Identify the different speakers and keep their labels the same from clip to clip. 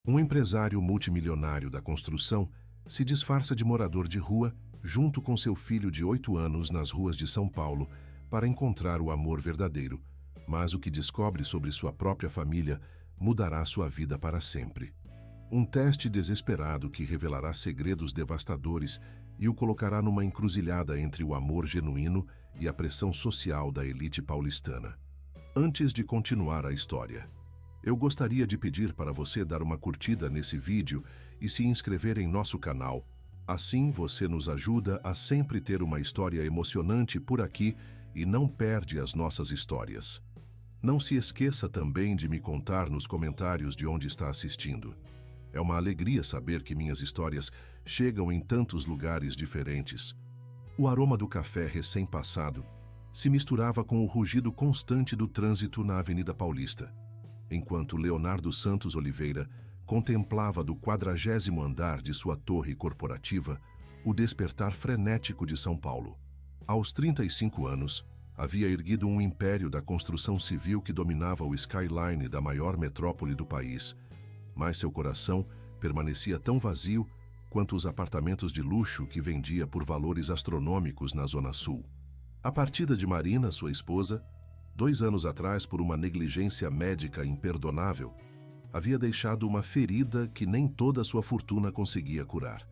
Speaker 1: Um empresário multimilionário da construção se disfarça de morador de rua junto com seu filho de 8 anos nas ruas de São Paulo para encontrar o amor verdadeiro, mas o que descobre sobre sua própria família mudará sua vida para sempre. Um teste desesperado que revelará segredos devastadores e o colocará numa encruzilhada entre o amor genuíno e a pressão social da elite paulistana. Antes de continuar a história, eu gostaria de pedir para você dar uma curtida nesse vídeo e se inscrever em nosso canal. Assim você nos ajuda a sempre ter uma história emocionante por aqui e não perde as nossas histórias. Não se esqueça também de me contar nos comentários de onde está assistindo. É uma alegria saber que minhas histórias chegam em tantos lugares diferentes. O aroma do café recém-passado se misturava com o rugido constante do trânsito na Avenida Paulista, enquanto Leonardo Santos Oliveira contemplava do 40º andar de sua torre corporativa o despertar frenético de São Paulo. Aos 35 anos, havia erguido um império da construção civil que dominava o skyline da maior metrópole do país, mas seu coração permanecia tão vazio quanto os apartamentos de luxo que vendia por valores astronômicos na Zona Sul. A partida de Marina, sua esposa, 2 anos atrás por uma negligência médica imperdonável, havia deixado uma ferida que nem toda sua fortuna conseguia curar.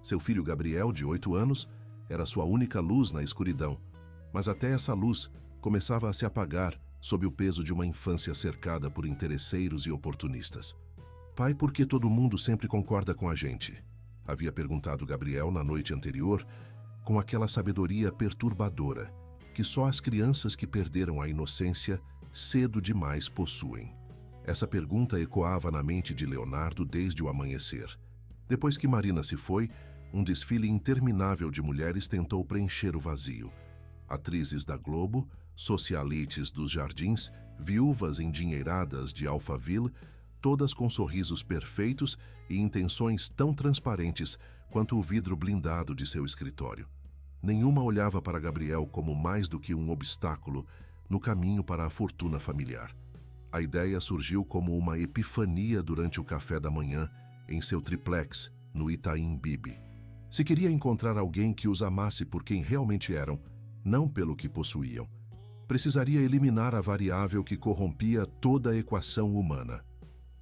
Speaker 1: Seu filho Gabriel, de 8 anos, era sua única luz na escuridão, mas até essa luz começava a se apagar sob o peso de uma infância cercada por interesseiros e oportunistas. Pai, por que todo mundo sempre concorda com a gente? Havia perguntado Gabriel na noite anterior, com aquela sabedoria perturbadora que só as crianças que perderam a inocência cedo demais possuem. Essa pergunta ecoava na mente de Leonardo desde o amanhecer. Depois que Marina se foi, um desfile interminável de mulheres tentou preencher o vazio. Atrizes da Globo, socialites dos jardins, viúvas endinheiradas de Alphaville, todas com sorrisos perfeitos e intenções tão transparentes quanto o vidro blindado de seu escritório. Nenhuma olhava para Gabriel como mais do que um obstáculo no caminho para a fortuna familiar. A ideia surgiu como uma epifania durante o café da manhã em seu triplex, no Itaim Bibi. Se queria encontrar alguém que os amasse por quem realmente eram, não pelo que possuíam, precisaria eliminar a variável que corrompia toda a equação humana: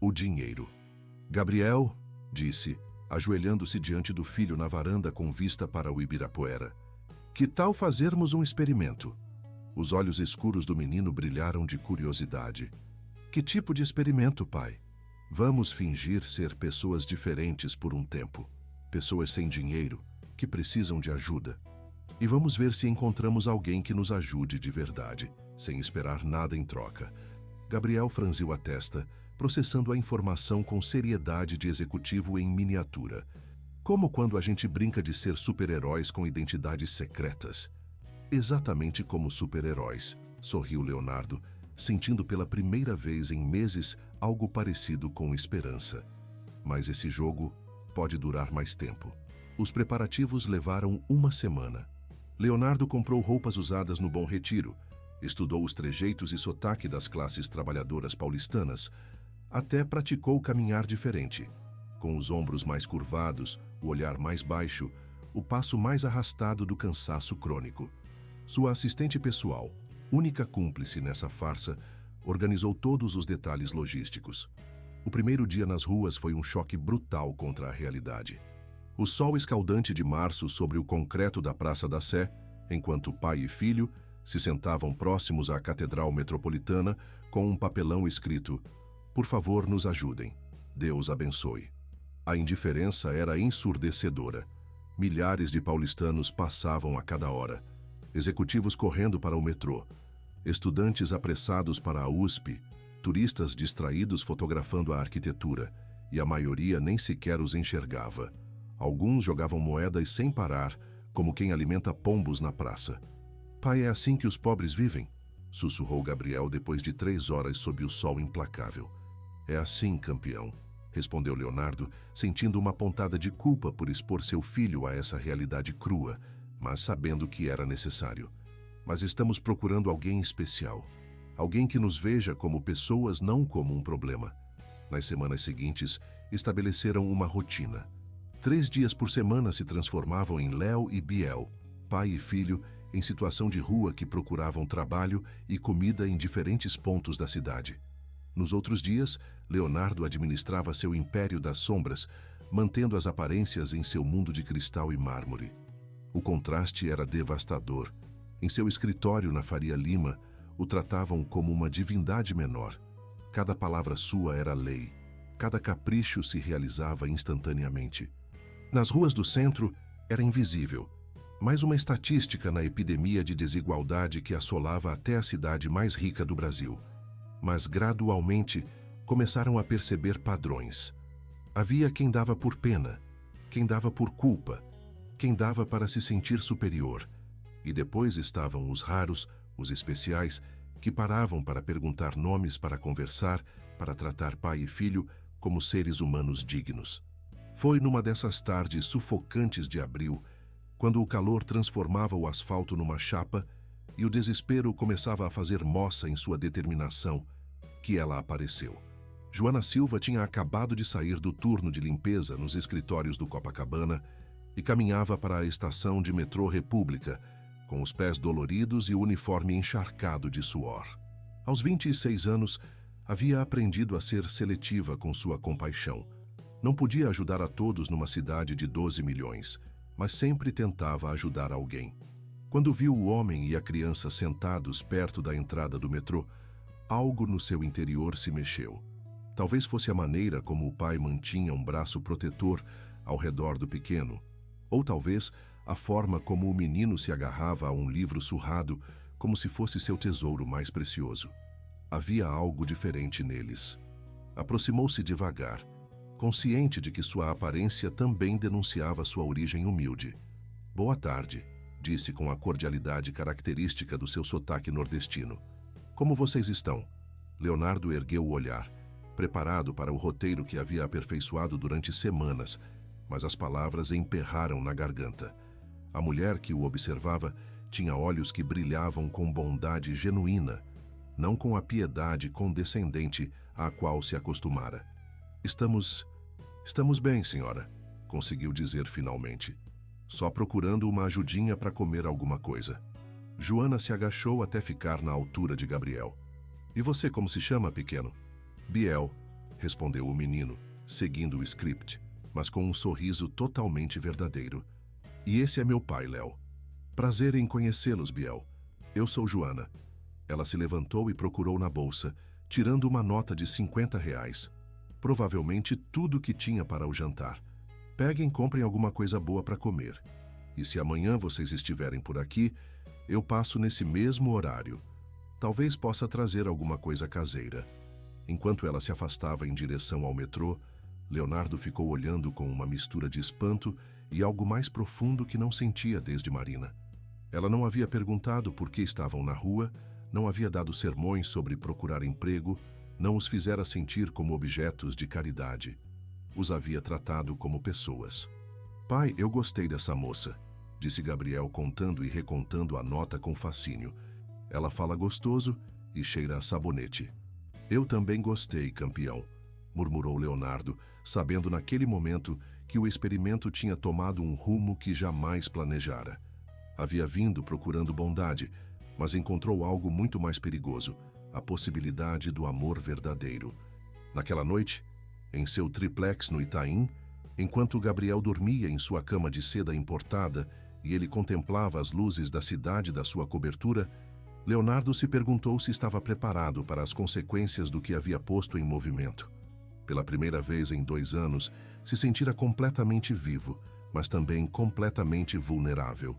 Speaker 1: o dinheiro. Gabriel, disse, ajoelhando-se diante do filho na varanda com vista para o Ibirapuera. Que tal fazermos um experimento? Os olhos escuros do menino brilharam de curiosidade. Que tipo de experimento, pai? Vamos fingir ser pessoas diferentes por um tempo. Pessoas sem dinheiro, que precisam de ajuda. E vamos ver se encontramos alguém que nos ajude de verdade, sem esperar nada em troca. Gabriel franziu a testa, processando a informação com seriedade de executivo em miniatura. Como quando a gente brinca de ser super-heróis com identidades secretas. Exatamente como super-heróis, sorriu Leonardo, sentindo pela primeira vez em meses algo parecido com esperança. Mas esse jogo pode durar mais tempo. Os preparativos levaram uma semana. Leonardo comprou roupas usadas no Bom Retiro, estudou os trejeitos e sotaque das classes trabalhadoras paulistanas, até praticou caminhar diferente, com os ombros mais curvados, o olhar mais baixo, o passo mais arrastado do cansaço crônico. Sua assistente pessoal, única cúmplice nessa farsa, organizou todos os detalhes logísticos. O primeiro dia nas ruas foi um choque brutal contra a realidade. O sol escaldante de março sobre o concreto da Praça da Sé, enquanto pai e filho se sentavam próximos à Catedral Metropolitana com um papelão escrito: "Por favor, nos ajudem. Deus abençoe." A indiferença era ensurdecedora. Milhares de paulistanos passavam a cada hora. Executivos correndo para o metrô, estudantes apressados para a USP, turistas distraídos fotografando a arquitetura, e a maioria nem sequer os enxergava. Alguns jogavam moedas sem parar, como quem alimenta pombos na praça. "Pai, é assim que os pobres vivem?" sussurrou Gabriel depois de 3 horas sob o sol implacável. "É assim, campeão", respondeu Leonardo, sentindo uma pontada de culpa por expor seu filho a essa realidade crua, mas sabendo que era necessário. "Mas estamos procurando alguém especial. Alguém que nos veja como pessoas, não como um problema." Nas semanas seguintes, estabeleceram uma rotina. 3 dias por semana se transformavam em Léo e Biel, pai e filho, em situação de rua que procuravam trabalho e comida em diferentes pontos da cidade. Nos outros dias, Leonardo administrava seu império das sombras, mantendo as aparências em seu mundo de cristal e mármore. O contraste era devastador. Em seu escritório na Faria Lima, o tratavam como uma divindade menor. Cada palavra sua era lei. Cada capricho se realizava instantaneamente. Nas ruas do centro, era invisível, mais uma estatística na epidemia de desigualdade que assolava até a cidade mais rica do Brasil. Mas, gradualmente, começaram a perceber padrões. Havia quem dava por pena, quem dava por culpa, quem dava para se sentir superior. E depois estavam os raros, os especiais, que paravam para perguntar nomes, para conversar, para tratar pai e filho como seres humanos dignos. Foi numa dessas tardes sufocantes de abril, quando o calor transformava o asfalto numa chapa e o desespero começava a fazer moça em sua determinação, que ela apareceu. Joana Silva tinha acabado de sair do turno de limpeza nos escritórios do Copacabana e caminhava para a estação de metrô República, com os pés doloridos e o uniforme encharcado de suor. Aos 26 anos, havia aprendido a ser seletiva com sua compaixão. Não podia ajudar a todos numa cidade de 12 milhões, mas sempre tentava ajudar alguém. Quando viu o homem e a criança sentados perto da entrada do metrô, algo no seu interior se mexeu. Talvez fosse a maneira como o pai mantinha um braço protetor ao redor do pequeno, ou talvez a forma como o menino se agarrava a um livro surrado como se fosse seu tesouro mais precioso. Havia algo diferente neles. Aproximou-se devagar, consciente de que sua aparência também denunciava sua origem humilde. "Boa tarde", disse com a cordialidade característica do seu sotaque nordestino. "Como vocês estão?" Leonardo ergueu o olhar, preparado para o roteiro que havia aperfeiçoado durante semanas, mas as palavras emperraram na garganta. A mulher que o observava tinha olhos que brilhavam com bondade genuína, não com a piedade condescendente à qual se acostumara. Estamos bem, senhora", conseguiu dizer finalmente. "Só procurando uma ajudinha para comer alguma coisa." Joana se agachou até ficar na altura de Gabriel. "E você como se chama, pequeno?" "Biel", respondeu o menino, seguindo o script, mas com um sorriso totalmente verdadeiro. "E esse é meu pai, Léo." "Prazer em conhecê-los, Biel. Eu sou Joana." Ela se levantou e procurou na bolsa, tirando uma nota de R$ 50. Provavelmente tudo que tinha para o jantar. "Peguem e comprem alguma coisa boa para comer. E se amanhã vocês estiverem por aqui, eu passo nesse mesmo horário. Talvez possa trazer alguma coisa caseira." Enquanto ela se afastava em direção ao metrô, Leonardo ficou olhando com uma mistura de espanto e algo mais profundo que não sentia desde Marina. Ela não havia perguntado por que estavam na rua, não havia dado sermões sobre procurar emprego, não os fizera sentir como objetos de caridade. Os havia tratado como pessoas. "Pai, eu gostei dessa moça", disse Gabriel contando e recontando a nota com fascínio. "Ela fala gostoso e cheira a sabonete." "Eu também gostei, campeão", murmurou Leonardo, sabendo naquele momento que o experimento tinha tomado um rumo que jamais planejara. Havia vindo procurando bondade, mas encontrou algo muito mais perigoso, a possibilidade do amor verdadeiro. Naquela noite, em seu triplex no Itaim, enquanto Gabriel dormia em sua cama de seda importada e ele contemplava as luzes da cidade da sua cobertura, Leonardo se perguntou se estava preparado para as consequências do que havia posto em movimento. Pela primeira vez em 2 anos, se sentira completamente vivo, mas também completamente vulnerável.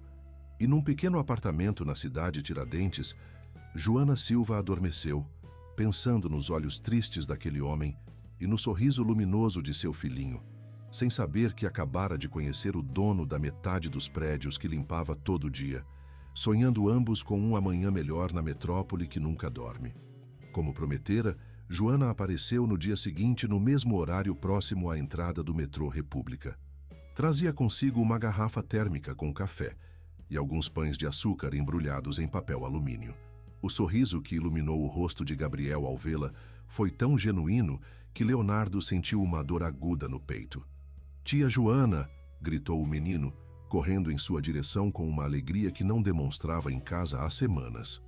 Speaker 1: E num pequeno apartamento na cidade Tiradentes, Joana Silva adormeceu, pensando nos olhos tristes daquele homem e no sorriso luminoso de seu filhinho, sem saber que acabara de conhecer o dono da metade dos prédios que limpava todo dia, sonhando ambos com um amanhã melhor na metrópole que nunca dorme. Como prometera, Joana apareceu no dia seguinte no mesmo horário próximo à entrada do metrô República. Trazia consigo uma garrafa térmica com café e alguns pães de açúcar embrulhados em papel alumínio. O sorriso que iluminou o rosto de Gabriel ao vê-la foi tão genuíno que Leonardo sentiu uma dor aguda no peito. "Tia Joana!" gritou o menino, correndo em sua direção com uma alegria que não demonstrava em casa há semanas.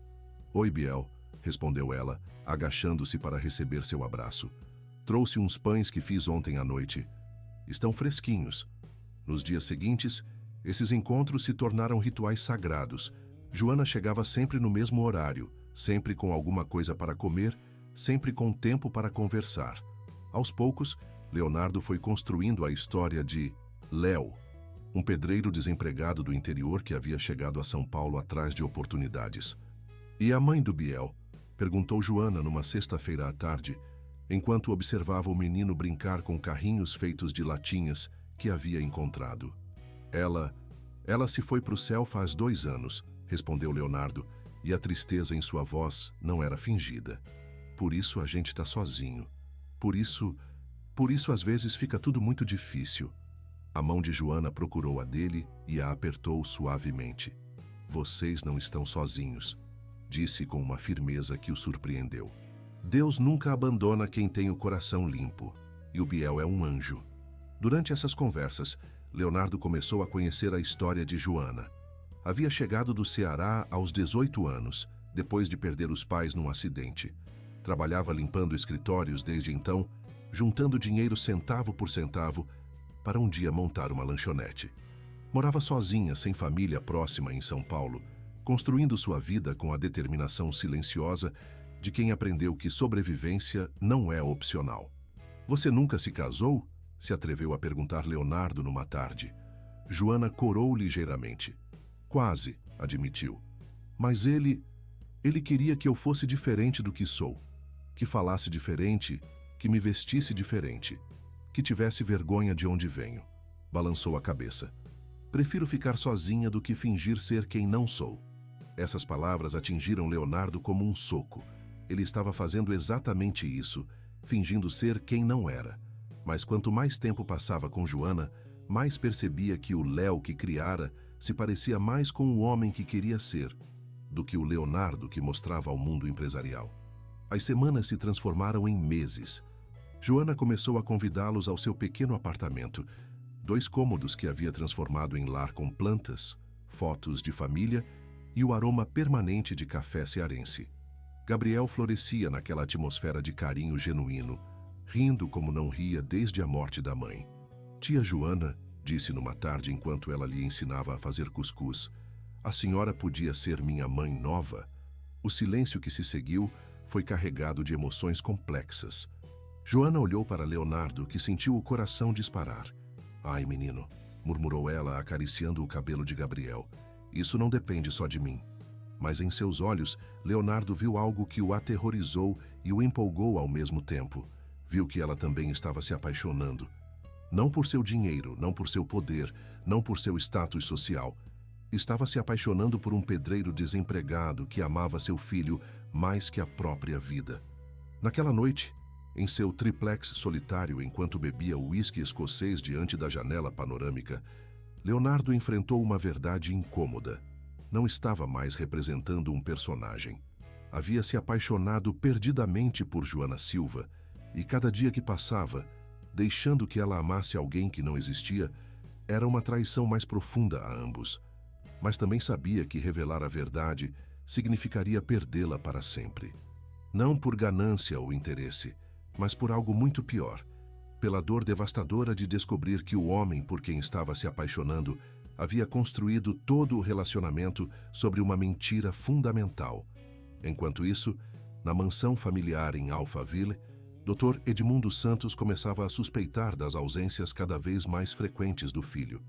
Speaker 1: "Oi, Biel", respondeu ela, agachando-se para receber seu abraço. "Trouxe uns pães que fiz ontem à noite. Estão fresquinhos." Nos dias seguintes, esses encontros se tornaram rituais sagrados. Joana chegava sempre no mesmo horário, sempre com alguma coisa para comer, sempre com tempo para conversar. Aos poucos, Leonardo foi construindo a história de Léo, um pedreiro desempregado do interior que havia chegado a São Paulo atrás de oportunidades. "E a mãe do Biel?" perguntou Joana numa sexta-feira à tarde, enquanto observava o menino brincar com carrinhos feitos de latinhas que havia encontrado. Ela se foi para o céu faz 2 anos, respondeu Leonardo, e a tristeza em sua voz não era fingida. "Por isso a gente está sozinho. Por isso às vezes fica tudo muito difícil." A mão de Joana procurou a dele e a apertou suavemente. "Vocês não estão sozinhos", disse com uma firmeza que o surpreendeu. "Deus nunca abandona quem tem o coração limpo, e o Biel é um anjo." Durante essas conversas, Leonardo começou a conhecer a história de Joana. Havia chegado do Ceará aos 18 anos, depois de perder os pais num acidente. Trabalhava limpando escritórios desde então, juntando dinheiro centavo por centavo, para um dia montar uma lanchonete. Morava sozinha, sem família próxima em São Paulo, construindo sua vida com a determinação silenciosa de quem aprendeu que sobrevivência não é opcional. "Você nunca se casou?" se atreveu a perguntar Leonardo numa tarde. Joana corou ligeiramente. "Quase", admitiu. "Mas ele queria que eu fosse diferente do que sou, que falasse diferente, que me vestisse diferente, que tivesse vergonha de onde venho." Balançou a cabeça. "Prefiro ficar sozinha do que fingir ser quem não sou." Essas palavras atingiram Leonardo como um soco. Ele estava fazendo exatamente isso, fingindo ser quem não era. Mas quanto mais tempo passava com Joana, mais percebia que o Léo que criara se parecia mais com o homem que queria ser, do que o Leonardo que mostrava ao mundo empresarial. As semanas se transformaram em meses. Joana começou a convidá-los ao seu pequeno apartamento, 2 cômodos que havia transformado em lar com plantas, fotos de família e o aroma permanente de café cearense. Gabriel florescia naquela atmosfera de carinho genuíno, rindo como não ria desde a morte da mãe. "Tia Joana", disse numa tarde enquanto ela lhe ensinava a fazer cuscuz, "a senhora podia ser minha mãe nova?" O silêncio que se seguiu foi carregado de emoções complexas. Joana olhou para Leonardo, que sentiu o coração disparar. "Ai, menino", murmurou ela, acariciando o cabelo de Gabriel, "isso não depende só de mim." Mas em seus olhos, Leonardo viu algo que o aterrorizou e o empolgou ao mesmo tempo. Viu que ela também estava se apaixonando. Não por seu dinheiro, não por seu poder, não por seu status social. Estava se apaixonando por um pedreiro desempregado que amava seu filho mais que a própria vida. Naquela noite, em seu triplex solitário enquanto bebia o uísque escocês diante da janela panorâmica, Leonardo enfrentou uma verdade incômoda. Não estava mais representando um personagem. Havia se apaixonado perdidamente por Joana Silva, e cada dia que passava, deixando que ela amasse alguém que não existia, era uma traição mais profunda a ambos. Mas também sabia que revelar a verdade significaria perdê-la para sempre. Não por ganância ou interesse, mas por algo muito pior, pela dor devastadora de descobrir que o homem por quem estava se apaixonando havia construído todo o relacionamento sobre uma mentira fundamental. Enquanto isso, na mansão familiar em Alphaville, Dr. Edmundo Santos começava a suspeitar das ausências cada vez mais frequentes do filho.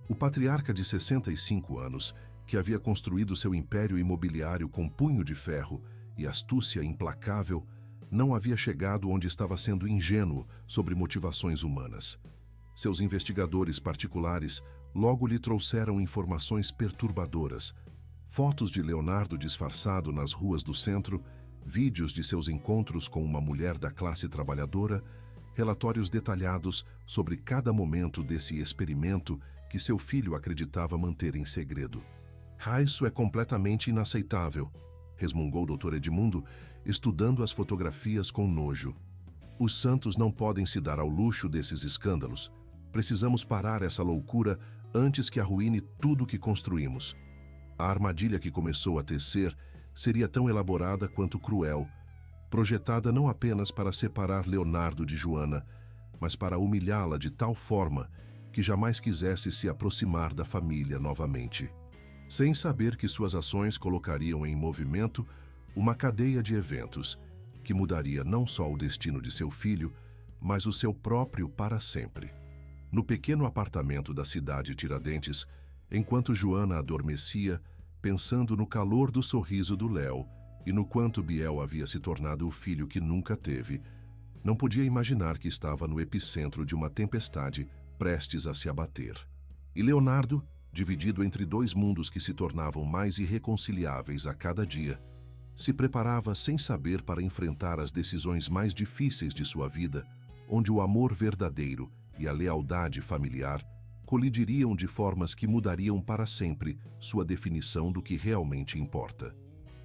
Speaker 1: O patriarca de 65 anos, que havia construído seu império imobiliário com punho de ferro e astúcia implacável, não havia chegado onde estava sendo ingênuo sobre motivações humanas. Seus investigadores particulares logo lhe trouxeram informações perturbadoras, fotos de Leonardo disfarçado nas ruas do centro, vídeos de seus encontros com uma mulher da classe trabalhadora, relatórios detalhados sobre cada momento desse experimento que seu filho acreditava manter em segredo. "Isso é completamente inaceitável", resmungou Dr. Edmundo, estudando as fotografias com nojo. Os santos não podem se dar ao luxo desses escândalos. Precisamos parar essa loucura antes que arruine tudo que construímos. A armadilha que começou a tecer seria tão elaborada quanto cruel, projetada não apenas para separar Leonardo de Joana, mas para humilhá-la de tal forma que jamais quisesse se aproximar da família novamente. Sem saber que suas ações colocariam em movimento uma cadeia de eventos que mudaria não só o destino de seu filho, mas o seu próprio para sempre. No pequeno apartamento da cidade Tiradentes, enquanto Joana adormecia, pensando no calor do sorriso do Léo e no quanto Biel havia se tornado o filho que nunca teve, não podia imaginar que estava no epicentro de uma tempestade prestes a se abater. E Leonardo, dividido entre dois mundos que se tornavam mais irreconciliáveis a cada dia, se preparava sem saber para enfrentar as decisões mais difíceis de sua vida, onde o amor verdadeiro e a lealdade familiar colidiriam de formas que mudariam para sempre sua definição do que realmente importa.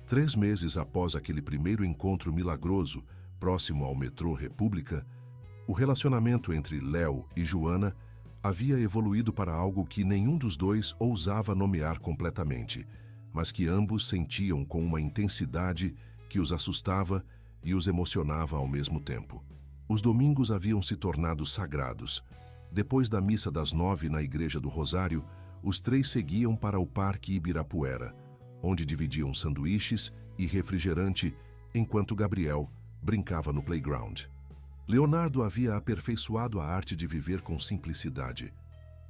Speaker 1: 3 meses após aquele primeiro encontro milagroso, próximo ao metrô República, o relacionamento entre Léo e Joana havia evoluído para algo que nenhum dos dois ousava nomear completamente, mas que ambos sentiam com uma intensidade que os assustava e os emocionava ao mesmo tempo. Os domingos haviam se tornado sagrados. Depois da missa das 9 na Igreja do Rosário, os 3 seguiam para o Parque Ibirapuera, onde dividiam sanduíches e refrigerante, enquanto Gabriel brincava no playground. Leonardo havia aperfeiçoado a arte de viver com simplicidade,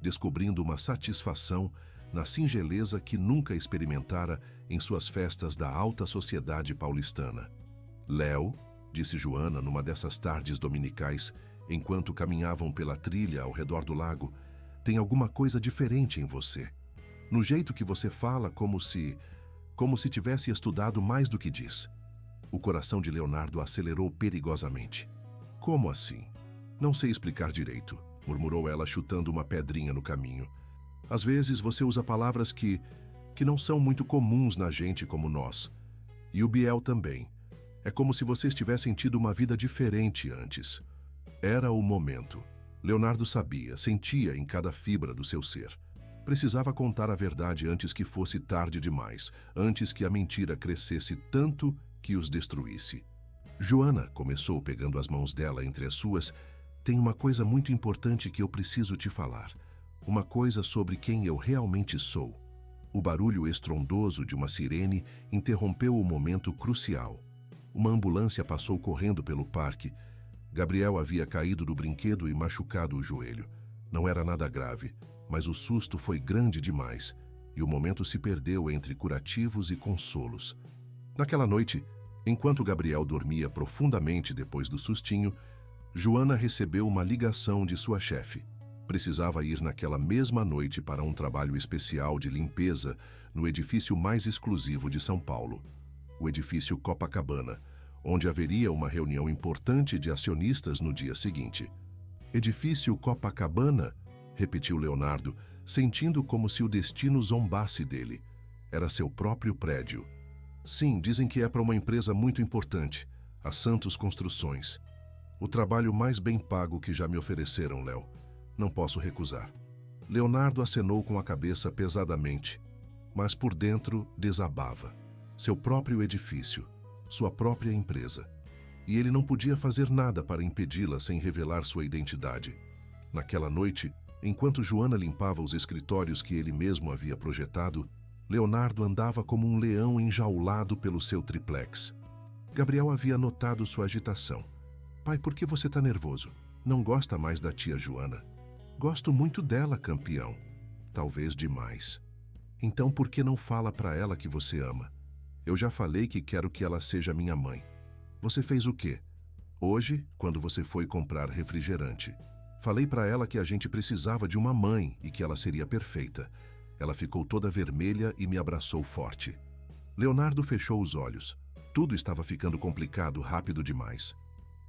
Speaker 1: descobrindo uma satisfação na singeleza que nunca experimentara em suas festas da alta sociedade paulistana. Léo, disse Joana numa dessas tardes dominicais, enquanto caminhavam pela trilha ao redor do lago, tem alguma coisa diferente em você. No jeito que você fala, como se tivesse estudado mais do que diz. O coração de Leonardo acelerou perigosamente. Como assim? Não sei explicar direito, murmurou ela, chutando uma pedrinha no caminho. Às vezes você usa palavras que não são muito comuns na gente como nós. E o Biel também. É como se vocês tivessem tido uma vida diferente antes. Era o momento. Leonardo sabia, sentia em cada fibra do seu ser. Precisava contar a verdade antes que fosse tarde demais, antes que a mentira crescesse tanto que os destruísse. Joana, começou pegando as mãos dela entre as suas, tem uma coisa muito importante que eu preciso te falar. Uma coisa sobre quem eu realmente sou. O barulho estrondoso de uma sirene interrompeu o momento crucial. Uma ambulância passou correndo pelo parque. Gabriel havia caído do brinquedo e machucado o joelho. Não era nada grave, mas o susto foi grande demais, e o momento se perdeu entre curativos e consolos. Naquela noite, enquanto Gabriel dormia profundamente depois do sustinho, Joana recebeu uma ligação de sua chefe. Precisava ir naquela mesma noite para um trabalho especial de limpeza no edifício mais exclusivo de São Paulo, o edifício Copacabana, onde haveria uma reunião importante de acionistas no dia seguinte. Edifício Copacabana? Repetiu Leonardo, sentindo como se o destino zombasse dele. Era seu próprio prédio. Sim, dizem que é para uma empresa muito importante, a Santos Construções. O trabalho mais bem pago que já me ofereceram, Léo. Não posso recusar. Leonardo acenou com a cabeça pesadamente, mas por dentro desabava. Seu próprio edifício, sua própria empresa. E ele não podia fazer nada para impedi-la sem revelar sua identidade. Naquela noite, enquanto Joana limpava os escritórios que ele mesmo havia projetado, Leonardo andava como um leão enjaulado pelo seu triplex. Gabriel havia notado sua agitação. Pai, por que você está nervoso? Não gosta mais da tia Joana? Gosto muito dela, campeão. Talvez demais. Então por que não fala para ela que você ama? Eu já falei que quero que ela seja minha mãe. Você fez o quê? Hoje, quando você foi comprar refrigerante. Falei para ela que a gente precisava de uma mãe e que ela seria perfeita. Ela ficou toda vermelha e me abraçou forte. Leonardo fechou os olhos. Tudo estava ficando complicado rápido demais.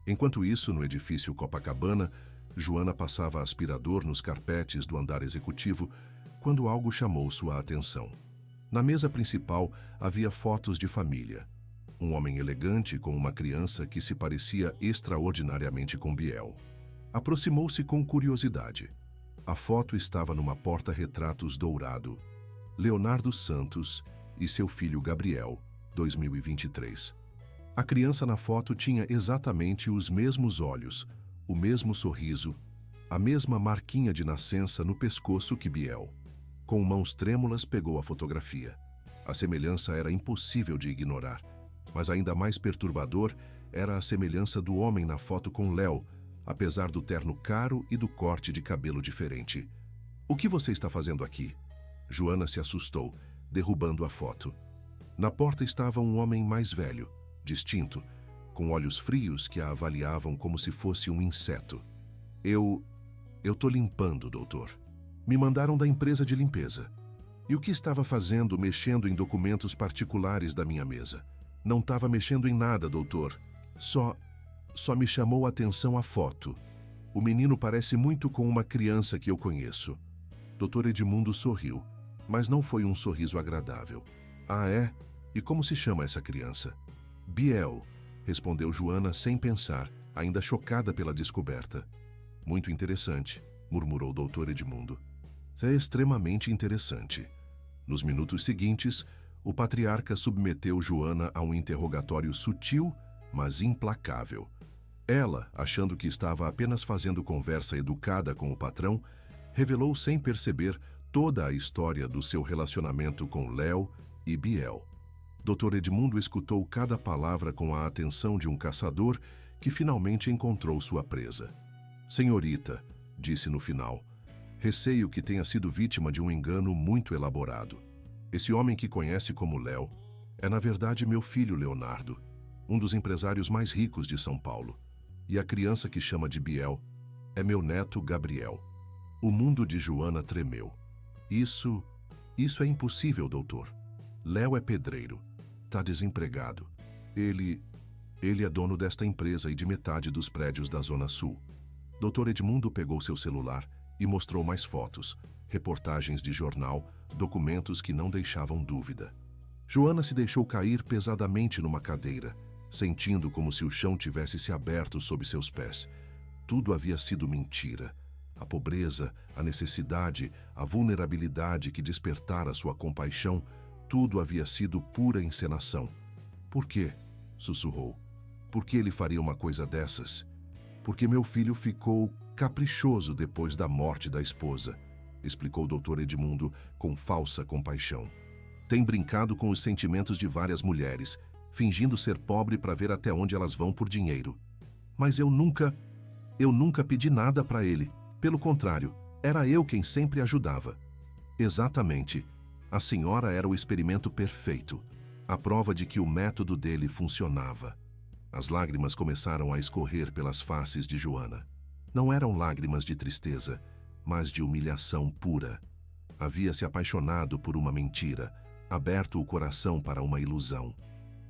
Speaker 1: Enquanto isso, no edifício Copacabana, Joana passava aspirador nos carpetes do andar executivo quando algo chamou sua atenção. Na mesa principal havia fotos de família. um homem elegante com uma criança que se parecia extraordinariamente com Biel. Aproximou-se com curiosidade. A foto estava numa porta-retratos dourado. Leonardo Santos e seu filho Gabriel, 2023. A criança na foto tinha exatamente os mesmos olhos, o mesmo sorriso, a mesma marquinha de nascença no pescoço que Biel. Com mãos trêmulas, pegou a fotografia. A semelhança era impossível de ignorar, mas ainda mais perturbador era a semelhança do homem na foto com Léo, apesar do terno caro e do corte de cabelo diferente. "O que você está fazendo aqui?" Joana se assustou, derrubando a foto. Na porta estava um homem mais velho, distinto, com olhos frios que a avaliavam como se fosse um inseto. Eu tô limpando, doutor. Me mandaram da empresa de limpeza. E o que estava fazendo mexendo em documentos particulares da minha mesa? Não estava mexendo em nada, doutor. Só me chamou a atenção a foto. O menino parece muito com uma criança que eu conheço. Dr. Edmundo sorriu, mas não foi um sorriso agradável. "Ah, é? E como se chama essa criança?" "Biel", respondeu Joana sem pensar, ainda chocada pela descoberta. "Muito interessante", murmurou o Dr. Edmundo. "É extremamente interessante." Nos minutos seguintes, o patriarca submeteu Joana a um interrogatório sutil, mas implacável. Ela, achando que estava apenas fazendo conversa educada com o patrão, revelou sem perceber toda a história do seu relacionamento com Léo e Biel. Dr. Edmundo escutou cada palavra com a atenção de um caçador que finalmente encontrou sua presa. "Senhorita", disse no final, "receio que tenha sido vítima de um engano muito elaborado. Esse homem que conhece como Léo é, na verdade, meu filho Leonardo, um dos empresários mais ricos de São Paulo. E a criança que chama de Biel é meu neto Gabriel." O mundo de Joana tremeu. Isso é impossível, doutor. Léo é pedreiro. Tá desempregado. Ele é dono desta empresa e de metade dos prédios da Zona Sul. Dr. Edmundo pegou seu celular e mostrou mais fotos, reportagens de jornal, documentos que não deixavam dúvida. Joana se deixou cair pesadamente numa cadeira, sentindo como se o chão tivesse se aberto sob seus pés. Tudo havia sido mentira. A pobreza, a necessidade, a vulnerabilidade que despertara sua compaixão, tudo havia sido pura encenação. "Por quê?" sussurrou. "Por que ele faria uma coisa dessas?" "Porque meu filho ficou caprichoso depois da morte da esposa", explicou o Dr. Edmundo com falsa compaixão. "Tem brincado com os sentimentos de várias mulheres, fingindo ser pobre para ver até onde elas vão por dinheiro. Mas eu nunca pedi nada para ele. Pelo contrário, era eu quem sempre ajudava." "Exatamente. A senhora era o experimento perfeito, a prova de que o método dele funcionava." As lágrimas começaram a escorrer pelas faces de Joana. Não eram lágrimas de tristeza, mas de humilhação pura. Havia se apaixonado por uma mentira, aberto o coração para uma ilusão.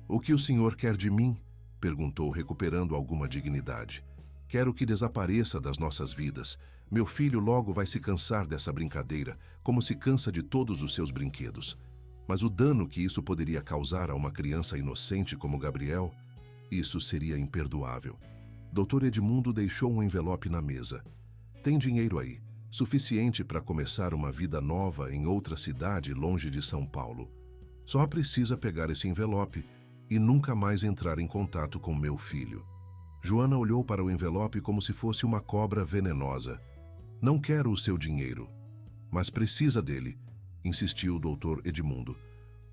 Speaker 1: "O que o senhor quer de mim?" perguntou, recuperando alguma dignidade. "Quero que desapareça das nossas vidas. Meu filho logo vai se cansar dessa brincadeira, como se cansa de todos os seus brinquedos. Mas o dano que isso poderia causar a uma criança inocente como Gabriel, isso seria imperdoável." Dr. Edmundo deixou um envelope na mesa. "Tem dinheiro aí, suficiente para começar uma vida nova em outra cidade longe de São Paulo. Só precisa pegar esse envelope e nunca mais entrar em contato com meu filho." Joana olhou para o envelope como se fosse uma cobra venenosa. "Não quero o seu dinheiro." "Mas precisa dele", insistiu o Dr. Edmundo.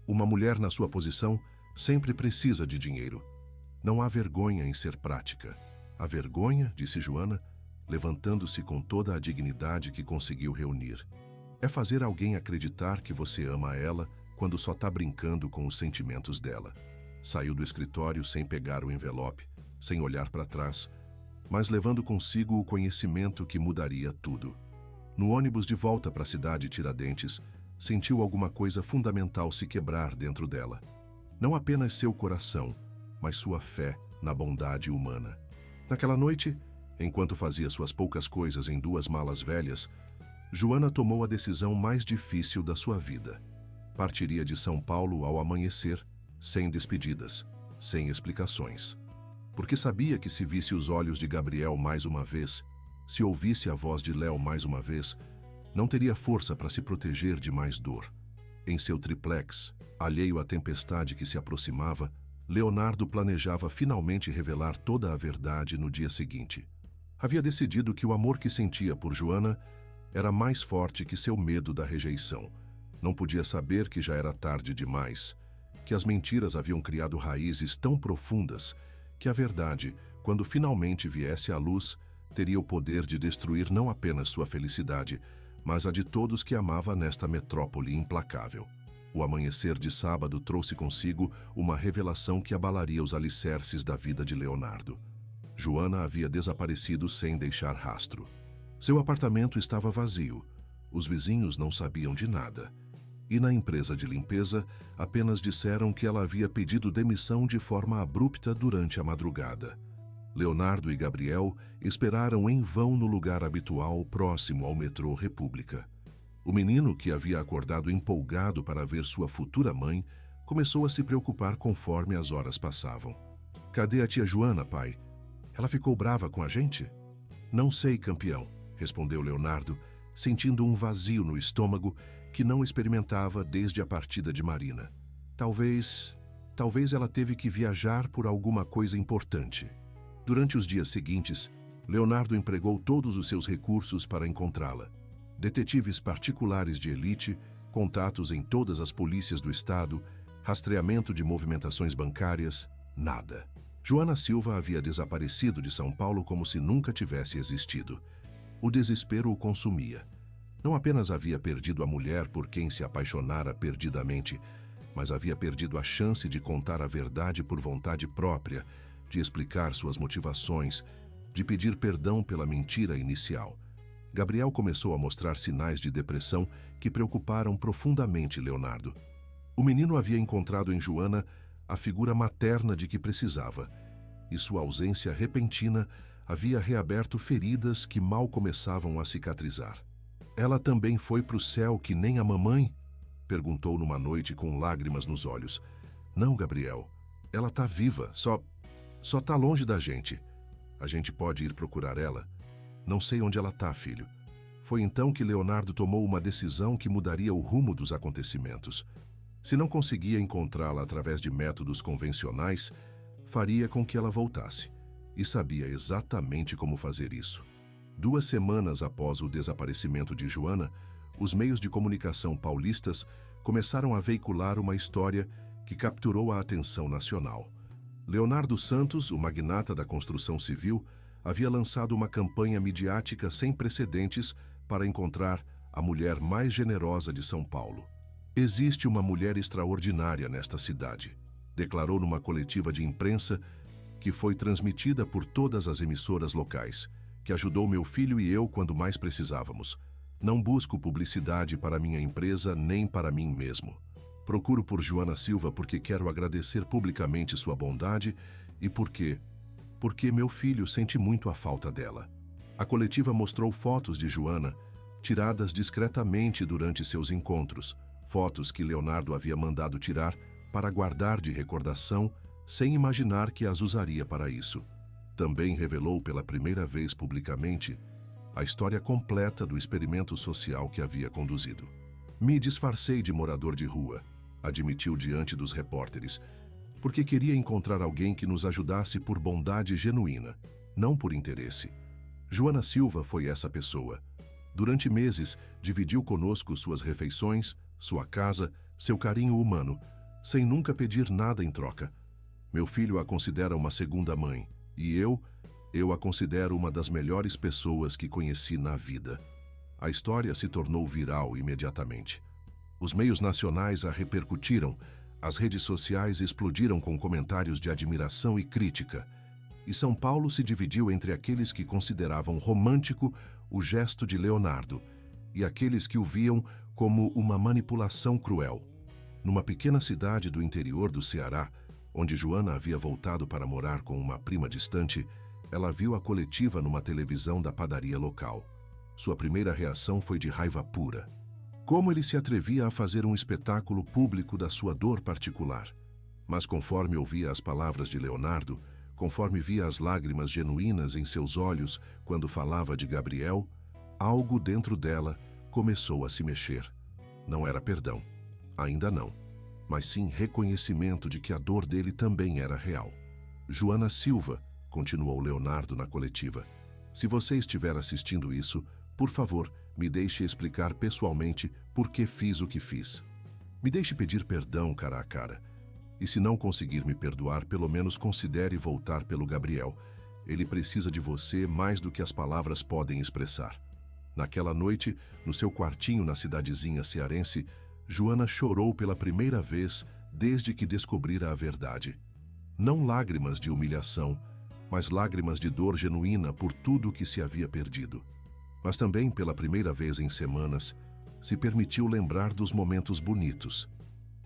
Speaker 1: "Uma mulher na sua posição sempre precisa de dinheiro. Não há vergonha em ser prática." "A vergonha", disse Joana, levantando-se com toda a dignidade que conseguiu reunir, "é fazer alguém acreditar que você ama ela quando só está brincando com os sentimentos dela." Saiu do escritório sem pegar o envelope, sem olhar para trás, mas levando consigo o conhecimento que mudaria tudo. No ônibus de volta para a cidade Tiradentes, sentiu alguma coisa fundamental se quebrar dentro dela. Não apenas seu coração, mas sua fé na bondade humana. Naquela noite, enquanto fazia suas poucas coisas em 2 malas velhas, Joana tomou a decisão mais difícil da sua vida. Partiria de São Paulo ao amanhecer, sem despedidas. sem explicações. Porque sabia que se visse os olhos de Gabriel mais uma vez, se ouvisse a voz de Léo mais uma vez, não teria força para se proteger de mais dor. Em seu triplex, alheio à tempestade que se aproximava, Leonardo planejava finalmente revelar toda a verdade no dia seguinte. Havia decidido que o amor que sentia por Joana era mais forte que seu medo da rejeição. Não podia saber que já era tarde demais, que as mentiras haviam criado raízes tão profundas que a verdade, quando finalmente viesse à luz, teria o poder de destruir não apenas sua felicidade, mas a de todos que amava nesta metrópole implacável. O amanhecer de sábado trouxe consigo uma revelação que abalaria os alicerces da vida de Leonardo. Joana havia desaparecido sem deixar rastro. Seu apartamento estava vazio, os vizinhos não sabiam de nada. E na empresa de limpeza, apenas disseram que ela havia pedido demissão de forma abrupta durante a madrugada. Leonardo e Gabriel esperaram em vão no lugar habitual próximo ao metrô República. O menino, que havia acordado empolgado para ver sua futura mãe, começou a se preocupar conforme as horas passavam. "Cadê a tia Joana, pai? Ela ficou brava com a gente?" "Não sei, campeão", respondeu Leonardo, sentindo um vazio no estômago que não experimentava desde a partida de Marina. Talvez ela teve que viajar por alguma coisa importante. Durante os dias seguintes, Leonardo empregou todos os seus recursos para encontrá-la. Detetives particulares de elite, contatos em todas as polícias do estado, rastreamento de movimentações bancárias, nada. Joana Silva havia desaparecido de São Paulo como se nunca tivesse existido. O desespero o consumia. Não apenas havia perdido a mulher por quem se apaixonara perdidamente, mas havia perdido a chance de contar a verdade por vontade própria, de explicar suas motivações, de pedir perdão pela mentira inicial. Gabriel começou a mostrar sinais de depressão que preocuparam profundamente Leonardo. O menino havia encontrado em Joana a figura materna de que precisava, e sua ausência repentina havia reaberto feridas que mal começavam a cicatrizar. "Ela também foi para o céu que nem a mamãe?" perguntou numa noite com lágrimas nos olhos. "Não, Gabriel. Ela tá viva, só tá longe da gente. A gente pode ir procurar ela? Não sei onde ela tá, filho." Foi então que Leonardo tomou uma decisão que mudaria o rumo dos acontecimentos. Se não conseguia encontrá-la através de métodos convencionais, faria com que ela voltasse. E sabia exatamente como fazer isso. 2 semanas após o desaparecimento de Joana, os meios de comunicação paulistas começaram a veicular uma história que capturou a atenção nacional. Leonardo Santos, o magnata da construção civil, havia lançado uma campanha midiática sem precedentes para encontrar a mulher mais generosa de São Paulo. "Existe uma mulher extraordinária nesta cidade", declarou numa coletiva de imprensa que foi transmitida por todas as emissoras locais, que ajudou meu filho e eu quando mais precisávamos. "Não busco publicidade para minha empresa nem para mim mesmo. Procuro por Joana Silva porque quero agradecer publicamente sua bondade e porque meu filho sente muito a falta dela." A coletiva mostrou fotos de Joana, tiradas discretamente durante seus encontros, fotos que Leonardo havia mandado tirar para guardar de recordação, sem imaginar que as usaria para isso. Também revelou pela primeira vez publicamente a história completa do experimento social que havia conduzido. "Me disfarcei de morador de rua", admitiu diante dos repórteres, "porque queria encontrar alguém que nos ajudasse por bondade genuína, não por interesse. Joana Silva foi essa pessoa. Durante meses, dividiu conosco suas refeições, sua casa, seu carinho humano, sem nunca pedir nada em troca. Meu filho a considera uma segunda mãe, e eu a considero uma das melhores pessoas que conheci na vida." A história se tornou viral imediatamente. Os meios nacionais a repercutiram, as redes sociais explodiram com comentários de admiração e crítica, e São Paulo se dividiu entre aqueles que consideravam romântico o gesto de Leonardo e aqueles que o viam como uma manipulação cruel. Numa pequena cidade do interior do Ceará, onde Joana havia voltado para morar com uma prima distante, ela viu a coletiva numa televisão da padaria local. Sua primeira reação foi de raiva pura. Como ele se atrevia a fazer um espetáculo público da sua dor particular? Mas conforme ouvia as palavras de Leonardo, conforme via as lágrimas genuínas em seus olhos quando falava de Gabriel, algo dentro dela começou a se mexer. Não era perdão, ainda não, mas sim reconhecimento de que a dor dele também era real. Joana Silva, continuou Leonardo na coletiva, se você estiver assistindo isso, por favor, me deixe explicar pessoalmente por que fiz o que fiz. Me deixe pedir perdão cara a cara. E se não conseguir me perdoar, pelo menos considere voltar pelo Gabriel. Ele precisa de você mais do que as palavras podem expressar. Naquela noite, no seu quartinho na cidadezinha cearense, Joana chorou pela primeira vez desde que descobrira a verdade. Não lágrimas de humilhação, mas lágrimas de dor genuína por tudo que se havia perdido. Mas também, pela primeira vez em semanas, se permitiu lembrar dos momentos bonitos.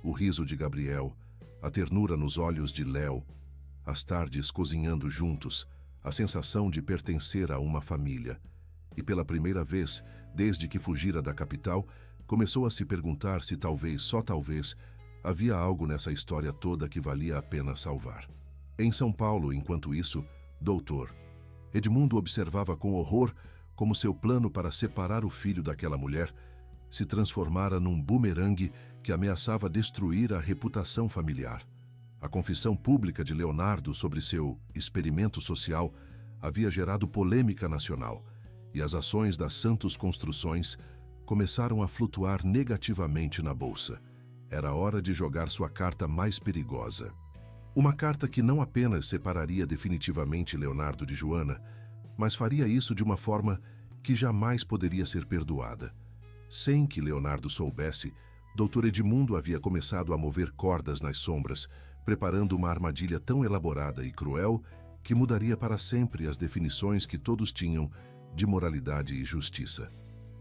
Speaker 1: O riso de Gabriel, a ternura nos olhos de Léo, as tardes cozinhando juntos, a sensação de pertencer a uma família. E pela primeira vez, desde que fugira da capital, começou a se perguntar se talvez, só talvez, havia algo nessa história toda que valia a pena salvar. Em São Paulo, enquanto isso, doutor Edmundo observava com horror como seu plano para separar o filho daquela mulher se transformara num bumerangue que ameaçava destruir a reputação familiar. A confissão pública de Leonardo sobre seu experimento social havia gerado polêmica nacional, e as ações das Santos Construções começaram a flutuar negativamente na bolsa. Era hora de jogar sua carta mais perigosa. Uma carta que não apenas separaria definitivamente Leonardo de Joana, mas faria isso de uma forma que jamais poderia ser perdoada. Sem que Leonardo soubesse, Dr. Edmundo havia começado a mover cordas nas sombras, preparando uma armadilha tão elaborada e cruel que mudaria para sempre as definições que todos tinham de moralidade e justiça.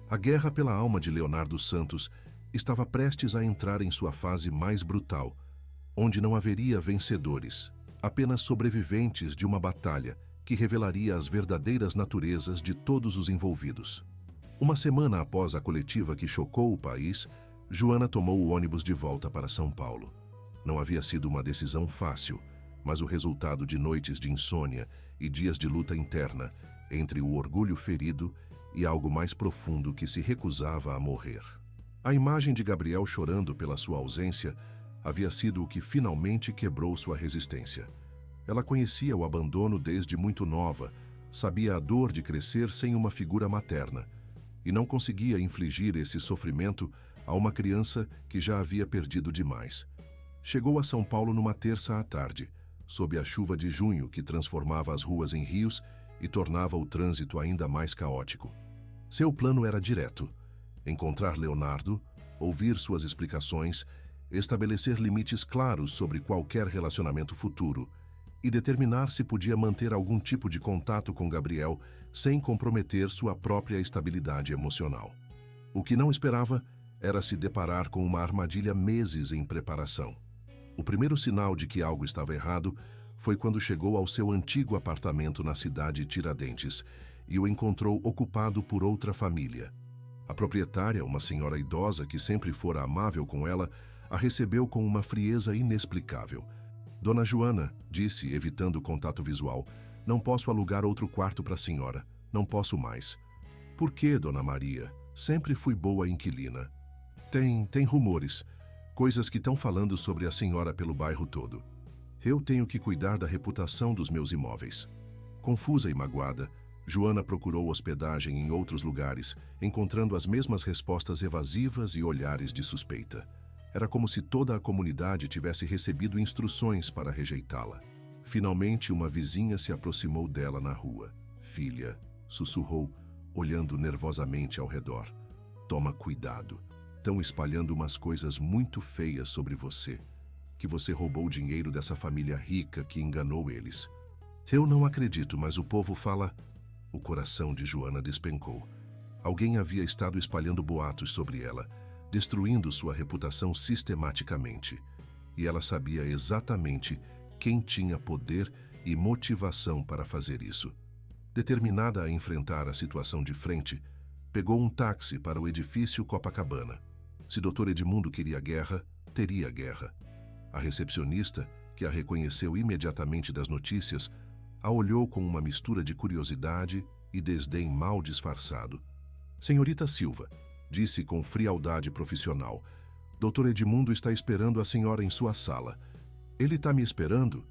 Speaker 1: A guerra pela alma de Leonardo Santos estava prestes a entrar em sua fase mais brutal, onde não haveria vencedores, apenas sobreviventes de uma batalha que revelaria as verdadeiras naturezas de todos os envolvidos. Uma semana após a coletiva que chocou o país, Joana tomou o ônibus de volta para São Paulo. Não havia sido uma decisão fácil, mas o resultado de noites de insônia e dias de luta interna entre o orgulho ferido e algo mais profundo que se recusava a morrer. A imagem de Gabriel chorando pela sua ausência havia sido o que finalmente quebrou sua resistência. Ela conhecia o abandono desde muito nova, sabia a dor de crescer sem uma figura materna, e não conseguia infligir esse sofrimento a uma criança que já havia perdido demais. Chegou a São Paulo numa terça à tarde, sob a chuva de junho que transformava as ruas em rios e tornava o trânsito ainda mais caótico. Seu plano era direto: encontrar Leonardo, ouvir suas explicações, estabelecer limites claros sobre qualquer relacionamento futuro e determinar se podia manter algum tipo de contato com Gabriel sem comprometer sua própria estabilidade emocional. O que não esperava era se deparar com uma armadilha meses em preparação. O primeiro sinal de que algo estava errado foi quando chegou ao seu antigo apartamento na cidade Tiradentes e o encontrou ocupado por outra família. A proprietária, uma senhora idosa que sempre fora amável com ela, a recebeu com uma frieza inexplicável. Dona Joana, disse, evitando o contato visual, não posso alugar outro quarto para a senhora. Não posso mais. Por quê, Dona Maria? Sempre fui boa inquilina. Tem rumores, coisas que estão falando sobre a senhora pelo bairro todo. Eu tenho que cuidar da reputação dos meus imóveis. Confusa e magoada, Joana procurou hospedagem em outros lugares, encontrando as mesmas respostas evasivas e olhares de suspeita. Era como se toda a comunidade tivesse recebido instruções para rejeitá-la. Finalmente, uma vizinha se aproximou dela na rua. Filha, sussurrou, olhando nervosamente ao redor. Toma cuidado. Estão espalhando umas coisas muito feias sobre você. Que você roubou o dinheiro dessa família rica que enganou eles. Eu não acredito, mas o povo fala... O coração de Joana despencou. Alguém havia estado espalhando boatos sobre ela, destruindo sua reputação sistematicamente. E ela sabia exatamente quem tinha poder e motivação para fazer isso. Determinada a enfrentar a situação de frente, pegou um táxi para o edifício Copacabana. Se Dr. Edmundo queria guerra, teria guerra. A recepcionista, que a reconheceu imediatamente das notícias, a olhou com uma mistura de curiosidade e desdém mal disfarçado. Senhorita Silva, disse com frialdade profissional, Dr. Edmundo está esperando a senhora em sua sala. Ele está me esperando?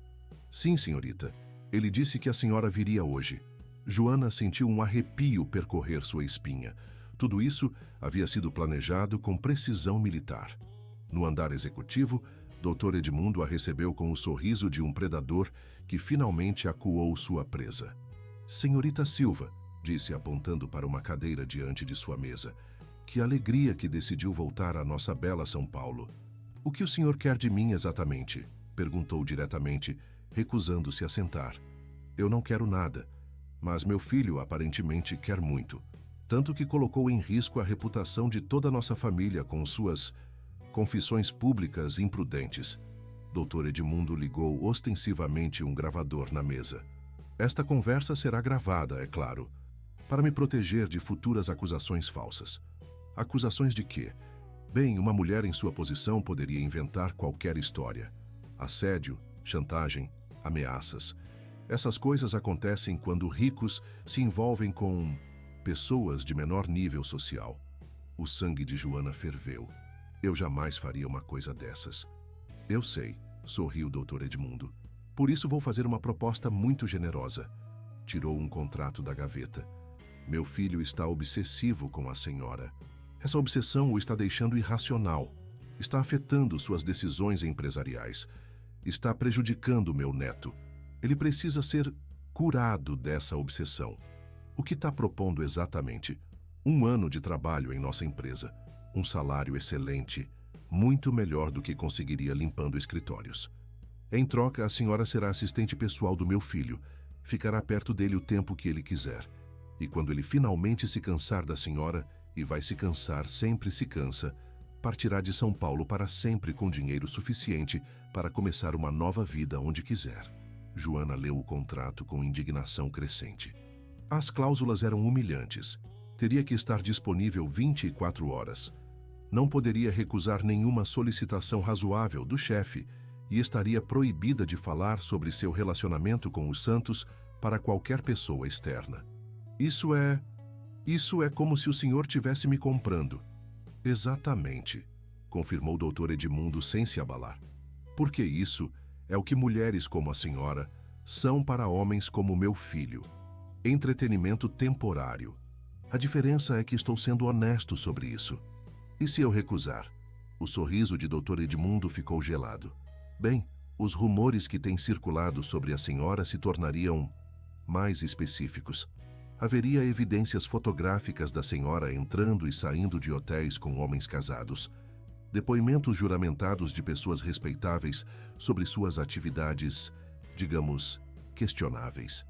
Speaker 1: Sim, senhorita. Ele disse que a senhora viria hoje. Joana sentiu um arrepio percorrer sua espinha. Tudo isso havia sido planejado com precisão militar. No andar executivo, Dr. Edmundo a recebeu com o sorriso de um predador que finalmente acuou sua presa. Senhorita Silva, disse apontando para uma cadeira diante de sua mesa, que alegria que decidiu voltar à nossa bela São Paulo. O que o senhor quer de mim exatamente? Perguntou diretamente, recusando-se a sentar. Eu não quero nada, mas meu filho aparentemente quer muito, tanto que colocou em risco a reputação de toda a nossa família com suas confissões públicas imprudentes. Dr. Edmundo ligou ostensivamente um gravador na mesa. Esta conversa será gravada, é claro, para me proteger de futuras acusações falsas. Acusações de quê? Bem, uma mulher em sua posição poderia inventar qualquer história. Assédio, chantagem, ameaças. Essas coisas acontecem quando ricos se envolvem com pessoas de menor nível social. O sangue de Joana ferveu. Eu jamais faria uma coisa dessas. Eu sei, sorriu o Dr. Edmundo. Por isso vou fazer uma proposta muito generosa. Tirou um contrato da gaveta. Meu filho está obsessivo com a senhora. Essa obsessão o está deixando irracional. Está afetando suas decisões empresariais. Está prejudicando meu neto. Ele precisa ser curado dessa obsessão. O que está propondo exatamente? 1 ano de trabalho em nossa empresa. Um salário excelente, muito melhor do que conseguiria limpando escritórios. Em troca, a senhora será assistente pessoal do meu filho. Ficará perto dele o tempo que ele quiser. E quando ele finalmente se cansar da senhora, e vai se cansar, sempre se cansa, partirá de São Paulo para sempre com dinheiro suficiente para começar uma nova vida onde quiser. Joana leu o contrato com indignação crescente. As cláusulas eram humilhantes. Teria que estar disponível 24 horas. Não poderia recusar nenhuma solicitação razoável do chefe e estaria proibida de falar sobre seu relacionamento com os Santos para qualquer pessoa externa. Isso é como se o senhor tivesse me comprando. Exatamente, confirmou o Dr. Edmundo sem se abalar. Porque isso é o que mulheres como a senhora são para homens como meu filho. Entretenimento temporário. A diferença é que estou sendo honesto sobre isso. E se eu recusar? O sorriso de Dr. Edmundo ficou gelado. Bem, os rumores que têm circulado sobre a senhora se tornariam mais específicos. Haveria evidências fotográficas da senhora entrando e saindo de hotéis com homens casados. Depoimentos juramentados de pessoas respeitáveis sobre suas atividades, digamos, questionáveis.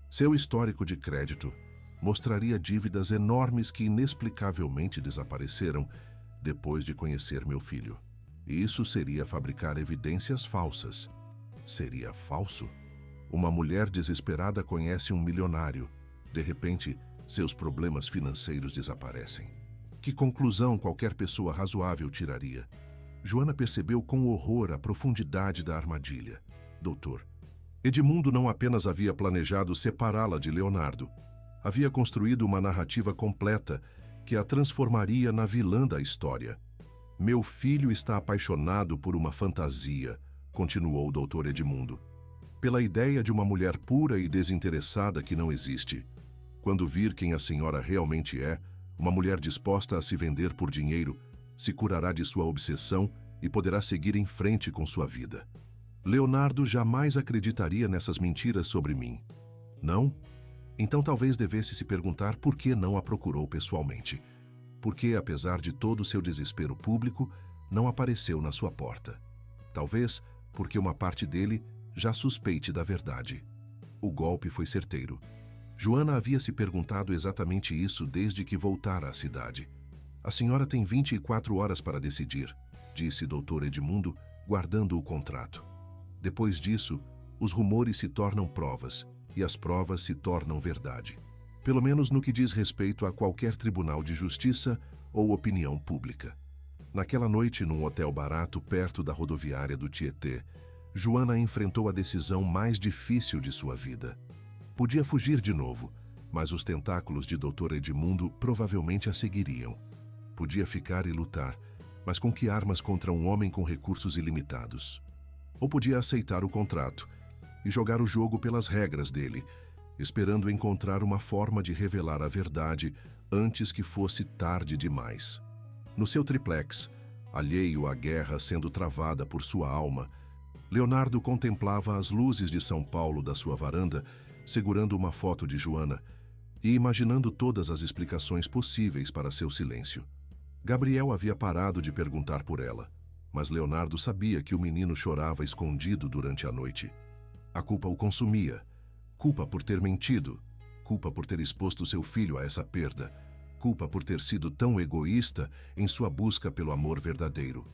Speaker 1: Seu histórico de crédito mostraria dívidas enormes que inexplicavelmente desapareceram depois de conhecer meu filho. E isso seria fabricar evidências falsas. Seria falso? Uma mulher desesperada conhece um milionário. De repente, seus problemas financeiros desaparecem. Que conclusão qualquer pessoa razoável tiraria? Joana percebeu com horror a profundidade da armadilha. Doutor, Edmundo não apenas havia planejado separá-la de Leonardo, havia construído uma narrativa completa que a transformaria na vilã da história. Meu filho está apaixonado por uma fantasia, continuou o Dr. Edmundo, pela ideia de uma mulher pura e desinteressada que não existe. Quando vir quem a senhora realmente é, uma mulher disposta a se vender por dinheiro, se curará de sua obsessão e poderá seguir em frente com sua vida. Leonardo jamais acreditaria nessas mentiras sobre mim. Não? Então talvez devesse se perguntar por que não a procurou pessoalmente. Por que, apesar de todo o seu desespero público, não apareceu na sua porta. Talvez porque uma parte dele já suspeite da verdade. O golpe foi certeiro. Joana havia se perguntado exatamente isso desde que voltara à cidade. A senhora tem 24 horas para decidir, disse Dr. Edmundo, guardando o contrato. Depois disso, os rumores se tornam provas, e as provas se tornam verdade. Pelo menos no que diz respeito a qualquer tribunal de justiça ou opinião pública. Naquela noite, num hotel barato perto da rodoviária do Tietê, Joana enfrentou a decisão mais difícil de sua vida. Podia fugir de novo, mas os tentáculos de Dr. Edmundo provavelmente a seguiriam. Podia ficar e lutar, mas com que armas contra um homem com recursos ilimitados? Ou podia aceitar o contrato e jogar o jogo pelas regras dele, esperando encontrar uma forma de revelar a verdade antes que fosse tarde demais. No seu triplex, alheio à guerra sendo travada por sua alma, Leonardo contemplava as luzes de São Paulo da sua varanda, segurando uma foto de Joana e imaginando todas as explicações possíveis para seu silêncio. Gabriel havia parado de perguntar por ela, mas Leonardo sabia que o menino chorava escondido durante a noite. A culpa o consumia. Culpa por ter mentido. Culpa por ter exposto seu filho a essa perda. Culpa por ter sido tão egoísta em sua busca pelo amor verdadeiro.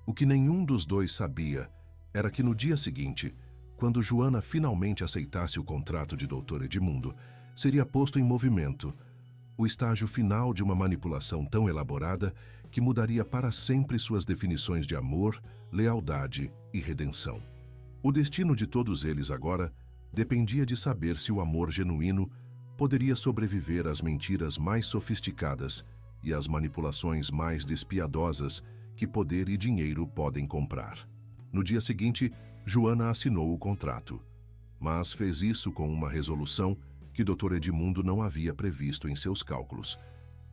Speaker 1: O que nenhum dos dois sabia era que no dia seguinte, quando Joana finalmente aceitasse o contrato de Dr. Edmundo, seria posto em movimento o estágio final de uma manipulação tão elaborada que mudaria para sempre suas definições de amor, lealdade e redenção. O destino de todos eles agora dependia de saber se o amor genuíno poderia sobreviver às mentiras mais sofisticadas e às manipulações mais despiadosas que poder e dinheiro podem comprar. No dia seguinte, Joana assinou o contrato, mas fez isso com uma resolução que Dr. Edmundo não havia previsto em seus cálculos.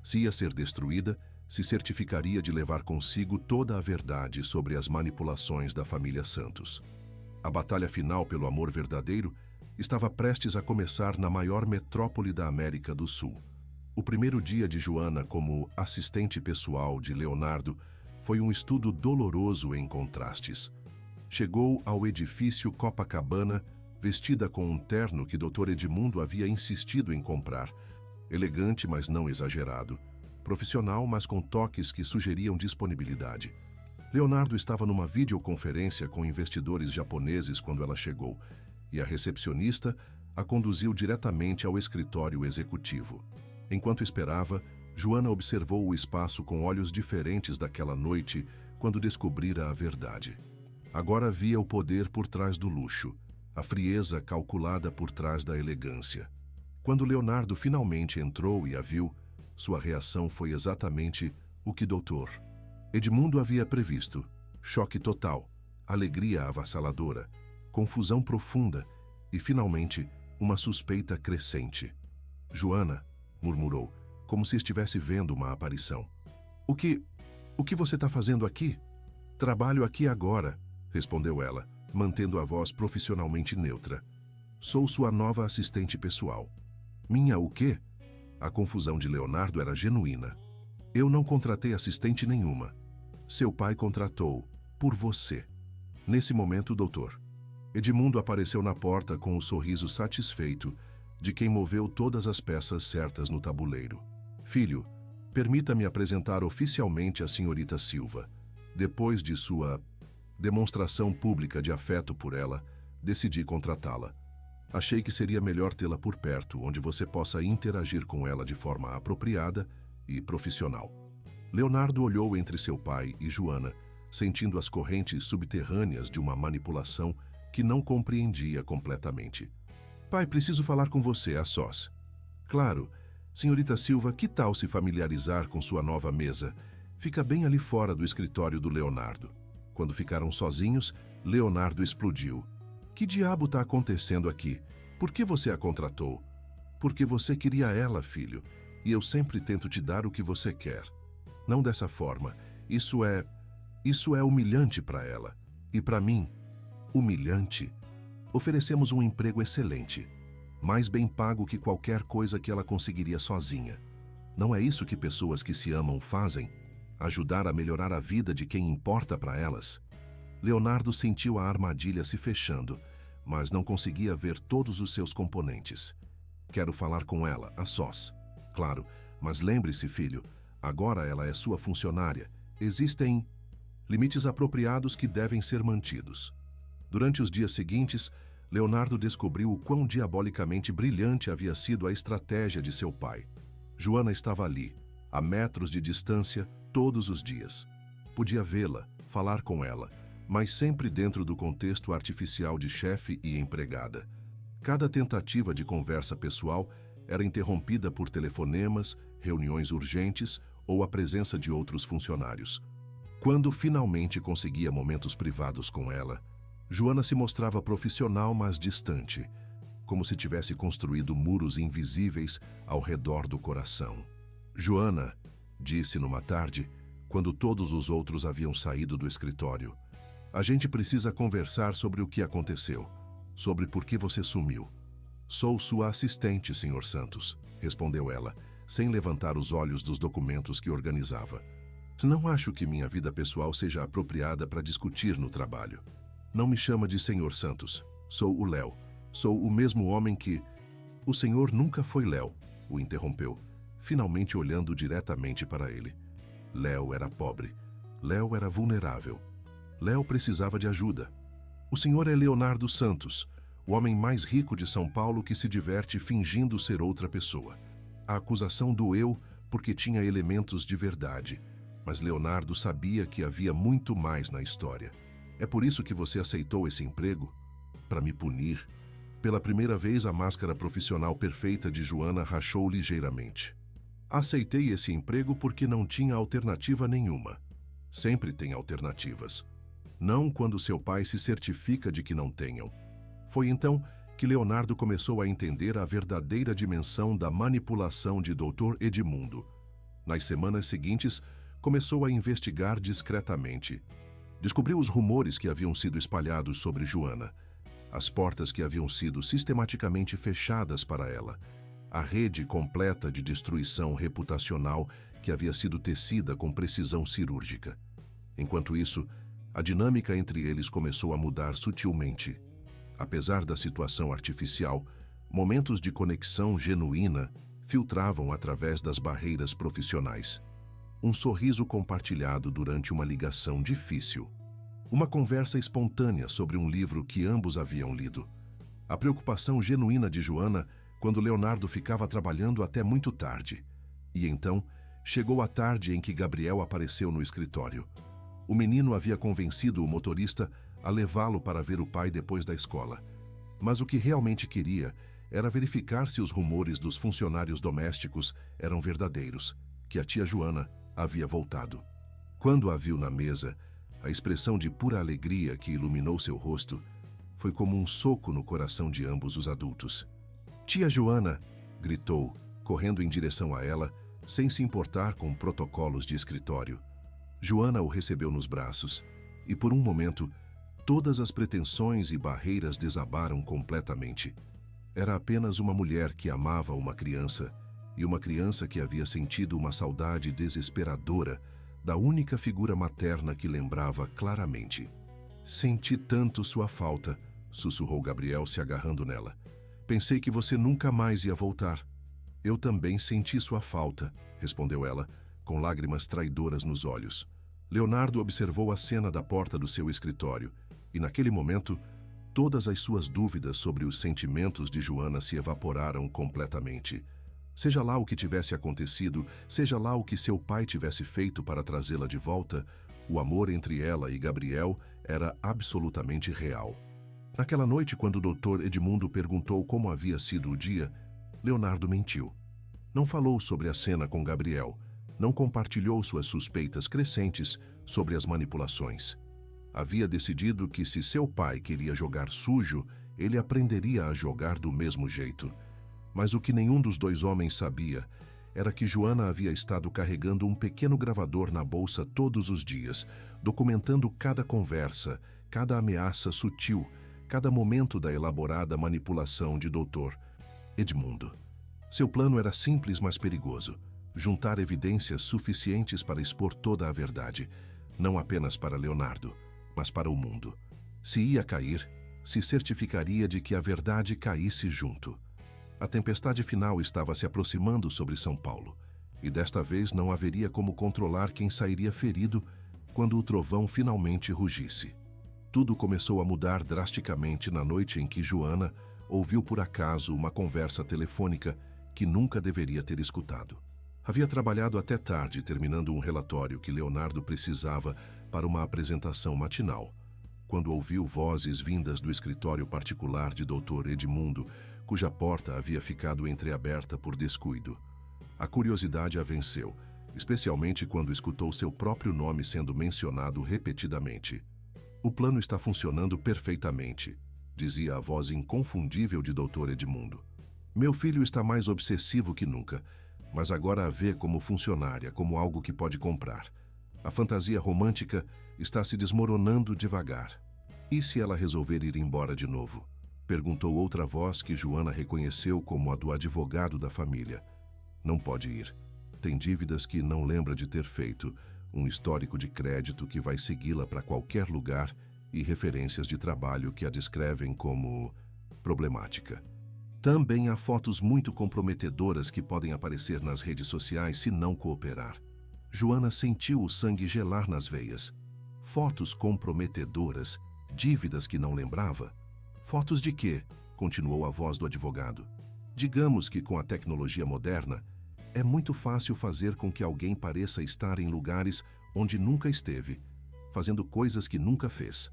Speaker 1: Se ia ser destruída, se certificaria de levar consigo toda a verdade sobre as manipulações da família Santos. A batalha final pelo amor verdadeiro estava prestes a começar na maior metrópole da América do Sul. O primeiro dia de Joana como assistente pessoal de Leonardo foi um estudo doloroso em contrastes. Chegou ao edifício Copacabana vestida com um terno que Dr. Edmundo havia insistido em comprar, elegante, mas não exagerado, profissional, mas com toques que sugeriam disponibilidade. Leonardo estava numa videoconferência com investidores japoneses quando ela chegou, e a recepcionista a conduziu diretamente ao escritório executivo. Enquanto esperava, Joana observou o espaço com olhos diferentes daquela noite quando descobrira a verdade. Agora via o poder por trás do luxo, a frieza calculada por trás da elegância. Quando Leonardo finalmente entrou e a viu, sua reação foi exatamente o que Dr. Edmundo havia previsto: choque total, alegria avassaladora, confusão profunda e, finalmente, uma suspeita crescente. Joana, murmurou, como se estivesse vendo uma aparição. O que você está fazendo aqui? Trabalho aqui agora, respondeu ela, mantendo a voz profissionalmente neutra. Sou sua nova assistente pessoal. Minha o quê? A confusão de Leonardo era genuína. Eu não contratei assistente nenhuma. Seu pai contratou, por você. Nesse momento, doutor Edmundo apareceu na porta com o sorriso satisfeito de quem moveu todas as peças certas no tabuleiro. Filho, permita-me apresentar oficialmente a senhorita Silva. Depois de sua demonstração pública de afeto por ela, decidi contratá-la. Achei que seria melhor tê-la por perto, onde você possa interagir com ela de forma apropriada e profissional. Leonardo olhou entre seu pai e Joana, sentindo as correntes subterrâneas de uma manipulação que não compreendia completamente. Pai, preciso falar com você, a sós. Claro. Senhorita Silva, que tal se familiarizar com sua nova mesa? Fica bem ali fora do escritório do Leonardo. Quando ficaram sozinhos, Leonardo explodiu. Que diabo está acontecendo aqui? Por que você a contratou? Porque você queria ela, filho, e eu sempre tento te dar o que você quer. Não dessa forma. Isso é humilhante para ela. E para mim, humilhante. Oferecemos um emprego excelente, mais bem pago que qualquer coisa que ela conseguiria sozinha. Não é isso que pessoas que se amam fazem? Ajudar a melhorar a vida de quem importa para elas? Leonardo sentiu a armadilha se fechando, mas não conseguia ver todos os seus componentes. Quero falar com ela, a sós. Claro, mas lembre-se, filho, agora ela é sua funcionária. Existem limites apropriados que devem ser mantidos. Durante os dias seguintes, Leonardo descobriu o quão diabolicamente brilhante havia sido a estratégia de seu pai. Joana estava ali, a metros de distância, todos os dias. Podia vê-la, falar com ela, mas sempre dentro do contexto artificial de chefe e empregada. Cada tentativa de conversa pessoal era interrompida por telefonemas, reuniões urgentes ou a presença de outros funcionários. Quando finalmente conseguia momentos privados com ela, Joana se mostrava profissional, mas distante, como se tivesse construído muros invisíveis ao redor do coração. Joana, disse numa tarde, quando todos os outros haviam saído do escritório, a gente precisa conversar sobre o que aconteceu, sobre por que você sumiu. Sou sua assistente, Sr. Santos, respondeu ela, sem levantar os olhos dos documentos que organizava. Não acho que minha vida pessoal seja apropriada para discutir no trabalho. Não me chama de Sr. Santos. Sou o Léo. Sou o mesmo homem que... O senhor nunca foi Léo, o interrompeu, finalmente olhando diretamente para ele. Léo era pobre. Léo era vulnerável. Léo precisava de ajuda. O senhor é Leonardo Santos, o homem mais rico de São Paulo que se diverte fingindo ser outra pessoa. A acusação doeu porque tinha elementos de verdade, mas Leonardo sabia que havia muito mais na história. É por isso que você aceitou esse emprego? Para me punir? Pela primeira vez, a máscara profissional perfeita de Joana rachou ligeiramente. Aceitei esse emprego porque não tinha alternativa nenhuma. Sempre tem alternativas. Não quando seu pai se certifica de que não tenham. Foi então que Leonardo começou a entender a verdadeira dimensão da manipulação de Dr. Edmundo. Nas semanas seguintes, começou a investigar discretamente. Descobriu os rumores que haviam sido espalhados sobre Joana, as portas que haviam sido sistematicamente fechadas para ela, a rede completa de destruição reputacional que havia sido tecida com precisão cirúrgica. Enquanto isso, a dinâmica entre eles começou a mudar sutilmente. Apesar da situação artificial, momentos de conexão genuína filtravam através das barreiras profissionais. Um sorriso compartilhado durante uma ligação difícil. Uma conversa espontânea sobre um livro que ambos haviam lido. A preocupação genuína de Joana quando Leonardo ficava trabalhando até muito tarde. E então, chegou a tarde em que Gabriel apareceu no escritório. O menino havia convencido o motorista a levá-lo para ver o pai depois da escola. Mas o que realmente queria era verificar se os rumores dos funcionários domésticos eram verdadeiros, que a tia Joana havia voltado. Quando a viu na mesa, a expressão de pura alegria que iluminou seu rosto foi como um soco no coração de ambos os adultos. "Tia Joana!" gritou, correndo em direção a ela, sem se importar com protocolos de escritório. Joana o recebeu nos braços, e por um momento, todas as pretensões e barreiras desabaram completamente. Era apenas uma mulher que amava uma criança, e uma criança que havia sentido uma saudade desesperadora da única figura materna que lembrava claramente. "Senti tanto sua falta", sussurrou Gabriel se agarrando nela. "Pensei que você nunca mais ia voltar." "Eu também senti sua falta", respondeu ela, com lágrimas traidoras nos olhos. Leonardo observou a cena da porta do seu escritório, e naquele momento, todas as suas dúvidas sobre os sentimentos de Joana se evaporaram completamente. Seja lá o que tivesse acontecido, seja lá o que seu pai tivesse feito para trazê-la de volta, o amor entre ela e Gabriel era absolutamente real. Naquela noite, quando o Dr. Edmundo perguntou como havia sido o dia, Leonardo mentiu. Não falou sobre a cena com Gabriel, não compartilhou suas suspeitas crescentes sobre as manipulações. Havia decidido que se seu pai queria jogar sujo, ele aprenderia a jogar do mesmo jeito. Mas o que nenhum dos dois homens sabia era que Joana havia estado carregando um pequeno gravador na bolsa todos os dias, documentando cada conversa, cada ameaça sutil, cada momento da elaborada manipulação de Dr. Edmundo. Seu plano era simples, mas perigoso: juntar evidências suficientes para expor toda a verdade, não apenas para Leonardo, mas para o mundo. Se ia cair, se certificaria de que a verdade caísse junto. A tempestade final estava se aproximando sobre São Paulo, e desta vez não haveria como controlar quem sairia ferido quando o trovão finalmente rugisse. Tudo começou a mudar drasticamente na noite em que Joana ouviu por acaso uma conversa telefônica que nunca deveria ter escutado. Havia trabalhado até tarde terminando um relatório que Leonardo precisava para uma apresentação matinal, quando ouviu vozes vindas do escritório particular de Dr. Edmundo, cuja porta havia ficado entreaberta por descuido. A curiosidade a venceu, especialmente quando escutou seu próprio nome sendo mencionado repetidamente. "O plano está funcionando perfeitamente", dizia a voz inconfundível de Dr. Edmundo. "Meu filho está mais obsessivo que nunca, mas agora a vê como funcionária, como algo que pode comprar. A fantasia romântica está se desmoronando devagar." "E se ela resolver ir embora de novo?", perguntou outra voz que Joana reconheceu como a do advogado da família. "Não pode ir. Tem dívidas que não lembra de ter feito, um histórico de crédito que vai segui-la para qualquer lugar e referências de trabalho que a descrevem como problemática. Também há fotos muito comprometedoras que podem aparecer nas redes sociais se não cooperar." Joana sentiu o sangue gelar nas veias. Fotos comprometedoras, dívidas que não lembrava? "Fotos de quê?", continuou a voz do advogado. "Digamos que com a tecnologia moderna, é muito fácil fazer com que alguém pareça estar em lugares onde nunca esteve, fazendo coisas que nunca fez,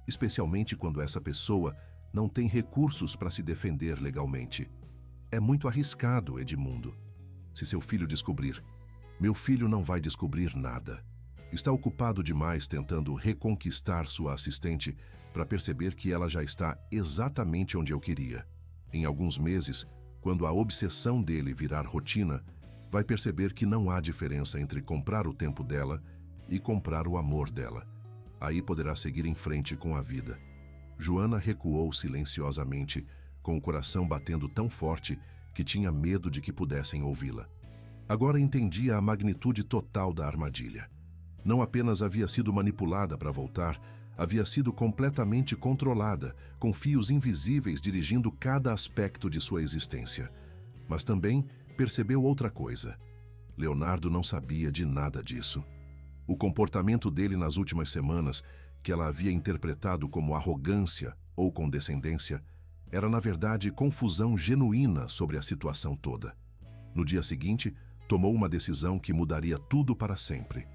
Speaker 1: especialmente quando essa pessoa não tem recursos para se defender legalmente. É muito arriscado, Edmundo. Se seu filho descobrir, meu filho não vai descobrir nada. Está ocupado demais tentando reconquistar sua assistente para perceber que ela já está exatamente onde eu queria. Em alguns meses, quando a obsessão dele virar rotina, vai perceber que não há diferença entre comprar o tempo dela e comprar o amor dela. Aí poderá seguir em frente com a vida." Joana recuou silenciosamente, com o coração batendo tão forte que tinha medo de que pudessem ouvi-la. Agora entendia a magnitude total da armadilha. Não apenas havia sido manipulada para voltar, havia sido completamente controlada, com fios invisíveis dirigindo cada aspecto de sua existência. Mas também percebeu outra coisa. Leonardo não sabia de nada disso. O comportamento dele nas últimas semanas, que ela havia interpretado como arrogância ou condescendência, era na verdade confusão genuína sobre a situação toda. No dia seguinte, tomou uma decisão que mudaria tudo para sempre.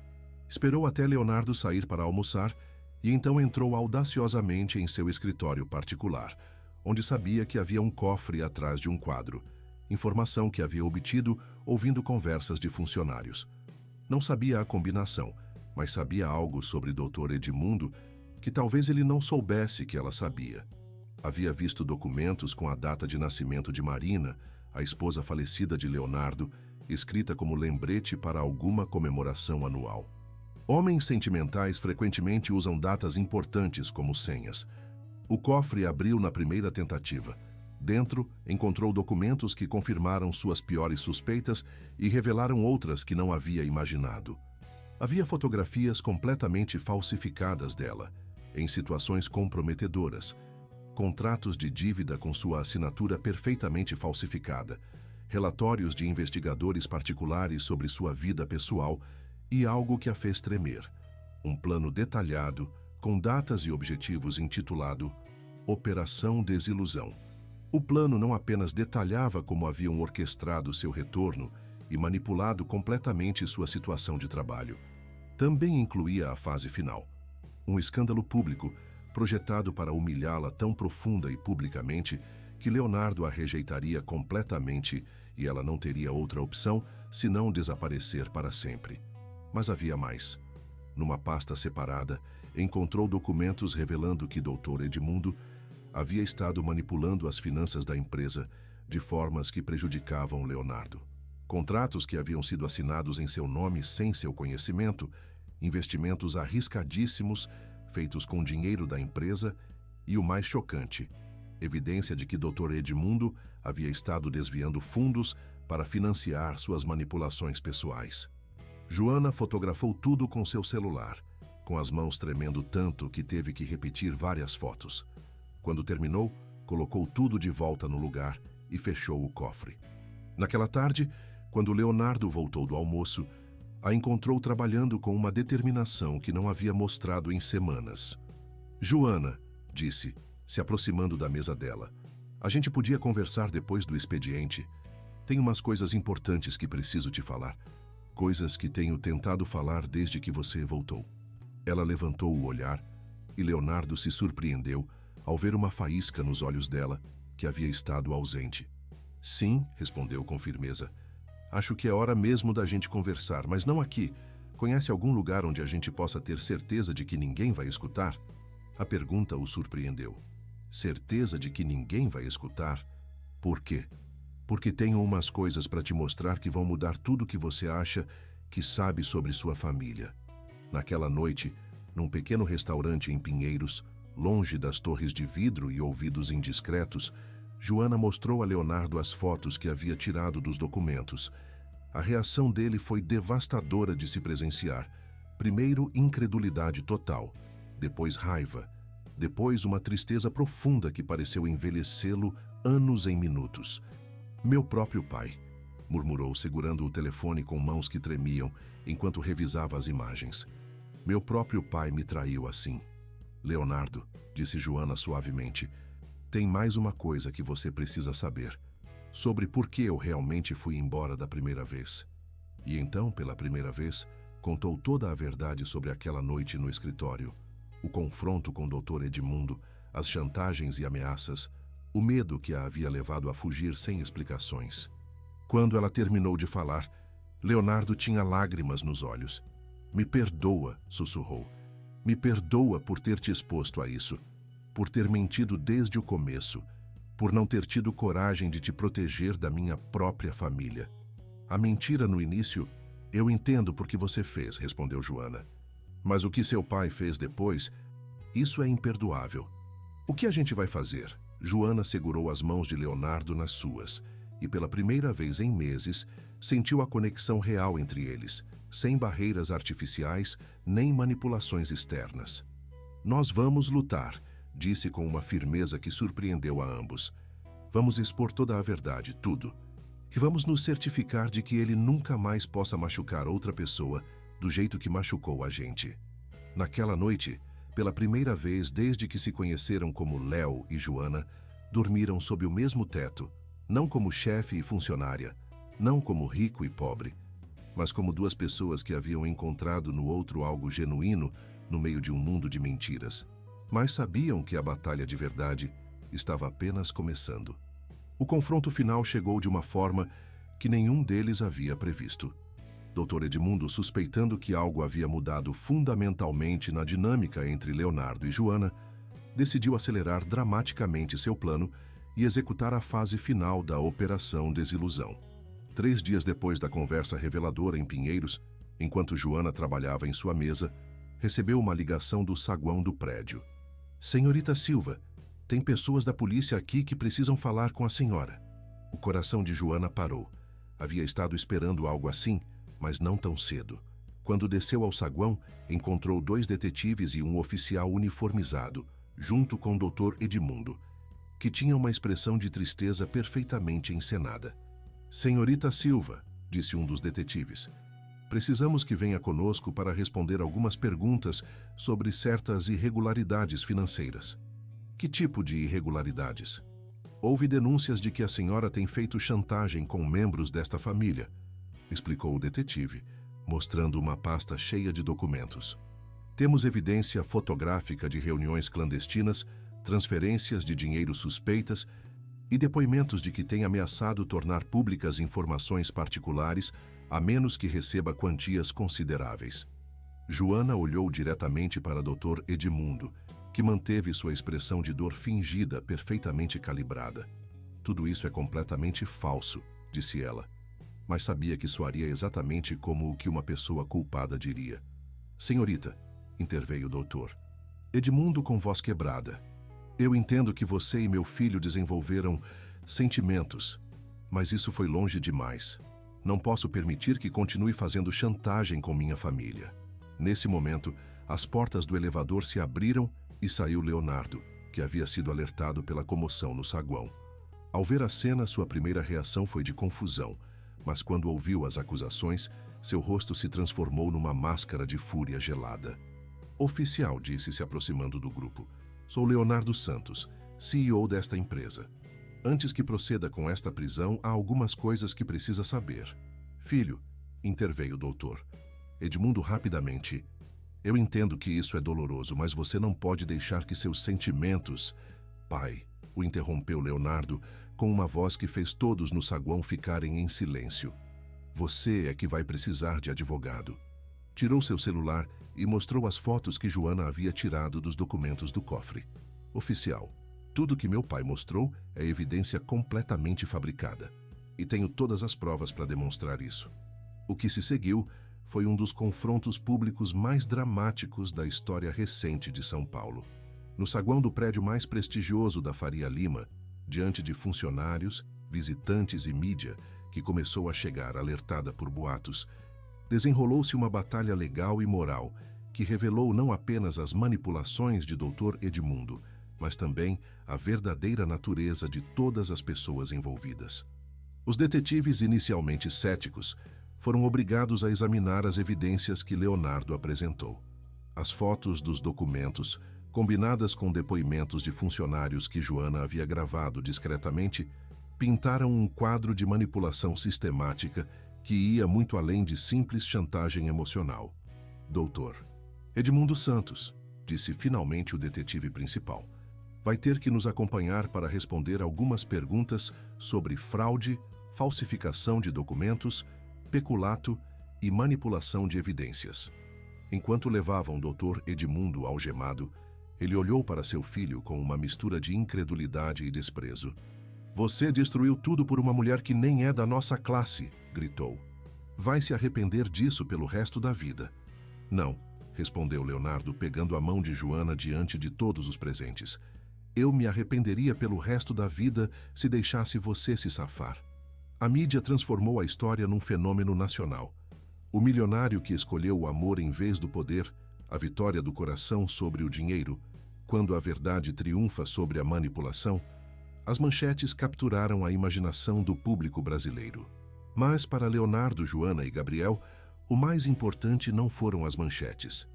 Speaker 1: Esperou até Leonardo sair para almoçar e então entrou audaciosamente em seu escritório particular, onde sabia que havia um cofre atrás de um quadro, informação que havia obtido ouvindo conversas de funcionários. Não sabia a combinação, mas sabia algo sobre Dr. Edmundo que talvez ele não soubesse que ela sabia. Havia visto documentos com a data de nascimento de Marina, a esposa falecida de Leonardo, escrita como lembrete para alguma comemoração anual. Homens sentimentais frequentemente usam datas importantes como senhas. O cofre abriu na primeira tentativa. Dentro, encontrou documentos que confirmaram suas piores suspeitas e revelaram outras que não havia imaginado. Havia fotografias completamente falsificadas dela, em situações comprometedoras, contratos de dívida com sua assinatura perfeitamente falsificada, relatórios de investigadores particulares sobre sua vida pessoal e algo que a fez tremer: um plano detalhado, com datas e objetivos intitulado Operação Desilusão. O plano não apenas detalhava como haviam orquestrado seu retorno e manipulado completamente sua situação de trabalho. Também incluía a fase final, um escândalo público projetado para humilhá-la tão profunda e publicamente que Leonardo a rejeitaria completamente e ela não teria outra opção senão desaparecer para sempre. Mas havia mais. Numa pasta separada, encontrou documentos revelando que Dr. Edmundo havia estado manipulando as finanças da empresa de formas que prejudicavam Leonardo. Contratos que haviam sido assinados em seu nome sem seu conhecimento, investimentos arriscadíssimos feitos com dinheiro da empresa e, o mais chocante, evidência de que Dr. Edmundo havia estado desviando fundos para financiar suas manipulações pessoais. Joana fotografou tudo com seu celular, com as mãos tremendo tanto que teve que repetir várias fotos. Quando terminou, colocou tudo de volta no lugar e fechou o cofre. Naquela tarde, quando Leonardo voltou do almoço, a encontrou trabalhando com uma determinação que não havia mostrado em semanas. "Joana", disse, se aproximando da mesa dela, "a gente podia conversar depois do expediente. Tem umas coisas importantes que preciso te falar. Coisas que tenho tentado falar desde que você voltou. Ela levantou o olhar e Leonardo se surpreendeu ao ver uma faísca nos olhos dela, que havia estado ausente. Sim, respondeu com firmeza. Acho que é hora mesmo da gente conversar, mas não aqui. Conhece algum lugar onde a gente possa ter certeza de que ninguém vai escutar? A pergunta o surpreendeu. Certeza de que ninguém vai escutar? Por quê? Porque tenho umas coisas para te mostrar que vão mudar tudo o que você acha que sabe sobre sua família. Naquela noite, num pequeno restaurante em Pinheiros, longe das torres de vidro e ouvidos indiscretos, Joana mostrou a Leonardo as fotos que havia tirado dos documentos. A reação dele foi devastadora de se presenciar. Primeiro, incredulidade total. Depois, raiva. Depois, uma tristeza profunda que pareceu envelhecê-lo anos em minutos. Meu próprio pai, murmurou, segurando o telefone com mãos que tremiam enquanto revisava as imagens. Meu próprio pai me traiu assim. Leonardo, disse Joana suavemente, tem mais uma coisa que você precisa saber. Sobre por que eu realmente fui embora da primeira vez. E então, pela primeira vez, contou toda a verdade sobre aquela noite no escritório. O confronto com o Dr. Edmundo, as chantagens e ameaças, o medo que a havia levado a fugir sem explicações. Quando ela terminou de falar, Leonardo tinha lágrimas nos olhos. Me perdoa, sussurrou. Me perdoa por ter te exposto a isso, por ter mentido desde o começo, por não ter tido coragem de te proteger da minha própria família. A mentira no início, eu entendo por que você fez, respondeu Joana. Mas o que seu pai fez depois, isso é imperdoável. O que a gente vai fazer? Joana segurou as mãos de Leonardo nas suas e, pela primeira vez em meses, sentiu a conexão real entre eles, sem barreiras artificiais nem manipulações externas. Nós vamos lutar, disse com uma firmeza que surpreendeu a ambos. Vamos expor toda a verdade, tudo. E vamos nos certificar de que ele nunca mais possa machucar outra pessoa do jeito que machucou a gente. Naquela noite, pela primeira vez desde que se conheceram como Léo e Joana, dormiram sob o mesmo teto, não como chefe e funcionária, não como rico e pobre, mas como duas pessoas que haviam encontrado no outro algo genuíno no meio de um mundo de mentiras. Mas sabiam que a batalha de verdade estava apenas começando. O confronto final chegou de uma forma que nenhum deles havia previsto. Dr. Edmundo, suspeitando que algo havia mudado fundamentalmente na dinâmica entre Leonardo e Joana, decidiu acelerar dramaticamente seu plano e executar a fase final da Operação Desilusão. 3 dias depois da conversa reveladora em Pinheiros, enquanto Joana trabalhava em sua mesa, recebeu uma ligação do saguão do prédio. Senhorita Silva, tem pessoas da polícia aqui que precisam falar com a senhora. O coração de Joana parou. Havia estado esperando algo assim, mas não tão cedo. Quando desceu ao saguão, encontrou 2 detetives e um oficial uniformizado, junto com o Dr. Edmundo, que tinha uma expressão de tristeza perfeitamente encenada. Senhorita Silva, disse um dos detetives, precisamos que venha conosco para responder algumas perguntas sobre certas irregularidades financeiras. Que tipo de irregularidades? Houve denúncias de que a senhora tem feito chantagem com membros desta família, explicou o detetive, mostrando uma pasta cheia de documentos. Temos evidência fotográfica de reuniões clandestinas, transferências de dinheiro suspeitas e depoimentos de que tem ameaçado tornar públicas informações particulares a menos que receba quantias consideráveis. Joana olhou diretamente para Dr. Edmundo, que manteve sua expressão de dor fingida perfeitamente calibrada. Tudo isso é completamente falso, disse ela, mas sabia que soaria exatamente como o que uma pessoa culpada diria. Senhorita, interveio o doutor. Edmundo com voz quebrada. Eu entendo que você e meu filho desenvolveram sentimentos, mas isso foi longe demais. Não posso permitir que continue fazendo chantagem com minha família. Nesse momento, as portas do elevador se abriram e saiu Leonardo, que havia sido alertado pela comoção no saguão. Ao ver a cena, sua primeira reação foi de confusão, mas quando ouviu as acusações, seu rosto se transformou numa máscara de fúria gelada. Oficial, disse se aproximando do grupo. Sou Leonardo Santos, CEO desta empresa. Antes que proceda com esta prisão, há algumas coisas que precisa saber. Filho, interveio o doutor. Edmundo rapidamente. Eu entendo que isso é doloroso, mas você não pode deixar que seus sentimentos... Pai, o interrompeu Leonardo, com uma voz que fez todos no saguão ficarem em silêncio. Você é que vai precisar de advogado. Tirou seu celular e mostrou as fotos que Joana havia tirado dos documentos do cofre. Oficial, tudo que meu pai mostrou é evidência completamente fabricada. E tenho todas as provas para demonstrar isso. O que se seguiu foi um dos confrontos públicos mais dramáticos da história recente de São Paulo. No saguão do prédio mais prestigioso da Faria Lima, diante de funcionários, visitantes e mídia, que começou a chegar alertada por boatos, desenrolou-se uma batalha legal e moral que revelou não apenas as manipulações de Dr. Edmundo, mas também a verdadeira natureza de todas as pessoas envolvidas. Os detetives, inicialmente céticos, foram obrigados a examinar as evidências que Leonardo apresentou. As fotos dos documentos, combinadas com depoimentos de funcionários que Joana havia gravado discretamente, pintaram um quadro de manipulação sistemática que ia muito além de simples chantagem emocional. Doutor Edmundo Santos, disse finalmente o detetive principal, vai ter que nos acompanhar para responder algumas perguntas sobre fraude, falsificação de documentos, peculato e manipulação de evidências. Enquanto levavam o Dr. Edmundo algemado, ele olhou para seu filho com uma mistura de incredulidade e desprezo. Você destruiu tudo por uma mulher que nem é da nossa classe, gritou. Vai se arrepender disso pelo resto da vida. Não, respondeu Leonardo, pegando a mão de Joana diante de todos os presentes. Eu me arrependeria pelo resto da vida se deixasse você se safar. A mídia transformou a história num fenômeno nacional. O milionário que escolheu o amor em vez do poder, a vitória do coração sobre o dinheiro, quando a verdade triunfa sobre a manipulação, as manchetes capturaram a imaginação do público brasileiro. Mas para Leonardo, Joana e Gabriel, o mais importante não foram as manchetes.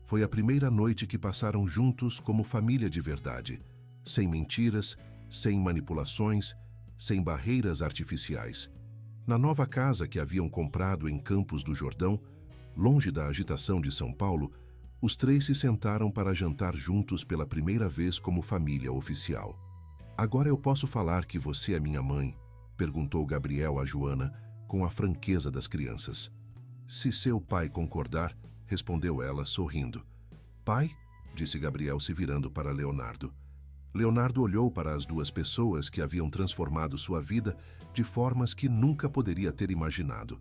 Speaker 1: Foi a primeira noite que passaram juntos como família de verdade, sem mentiras, sem manipulações, sem barreiras artificiais. Na nova casa que haviam comprado em Campos do Jordão, longe da agitação de São Paulo, os três se sentaram para jantar juntos pela primeira vez como família oficial. Agora eu posso falar que você é minha mãe? Perguntou Gabriel a Joana, com a franqueza das crianças. Se seu pai concordar, respondeu ela, sorrindo. Pai? Disse Gabriel, se virando para Leonardo. Leonardo olhou para as duas pessoas que haviam transformado sua vida de formas que nunca poderia ter imaginado.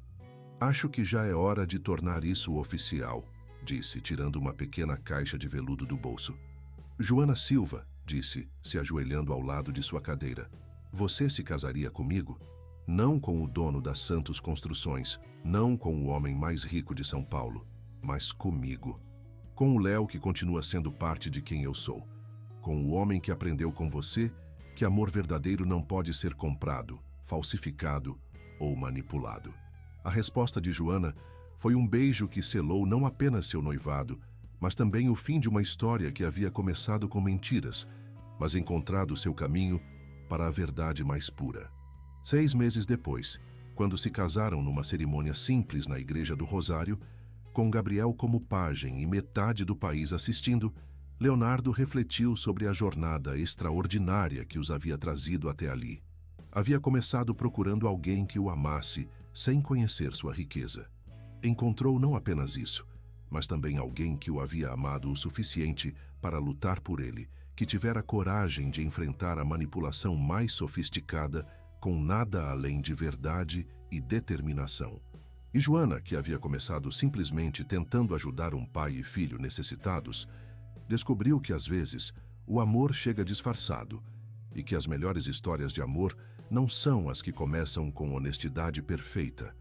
Speaker 1: Acho que já é hora de tornar isso oficial, disse, tirando uma pequena caixa de veludo do bolso. Joana Silva, disse, se ajoelhando ao lado de sua cadeira. Você se casaria comigo? Não com o dono das Santos Construções, não com o homem mais rico de São Paulo, mas comigo. Com o Léo, que continua sendo parte de quem eu sou. Com o homem que aprendeu com você que amor verdadeiro não pode ser comprado, falsificado ou manipulado. A resposta de Joana foi um beijo que selou não apenas seu noivado, mas também o fim de uma história que havia começado com mentiras, mas encontrado seu caminho para a verdade mais pura. 6 meses depois, quando se casaram numa cerimônia simples na Igreja do Rosário, com Gabriel como pajem e metade do país assistindo, Leonardo refletiu sobre a jornada extraordinária que os havia trazido até ali. Havia começado procurando alguém que o amasse, sem conhecer sua riqueza. Encontrou não apenas isso, mas também alguém que o havia amado o suficiente para lutar por ele, que tivera coragem de enfrentar a manipulação mais sofisticada com nada além de verdade e determinação. E Joana, que havia começado simplesmente tentando ajudar um pai e filho necessitados, descobriu que às vezes o amor chega disfarçado e que as melhores histórias de amor não são as que começam com honestidade perfeita,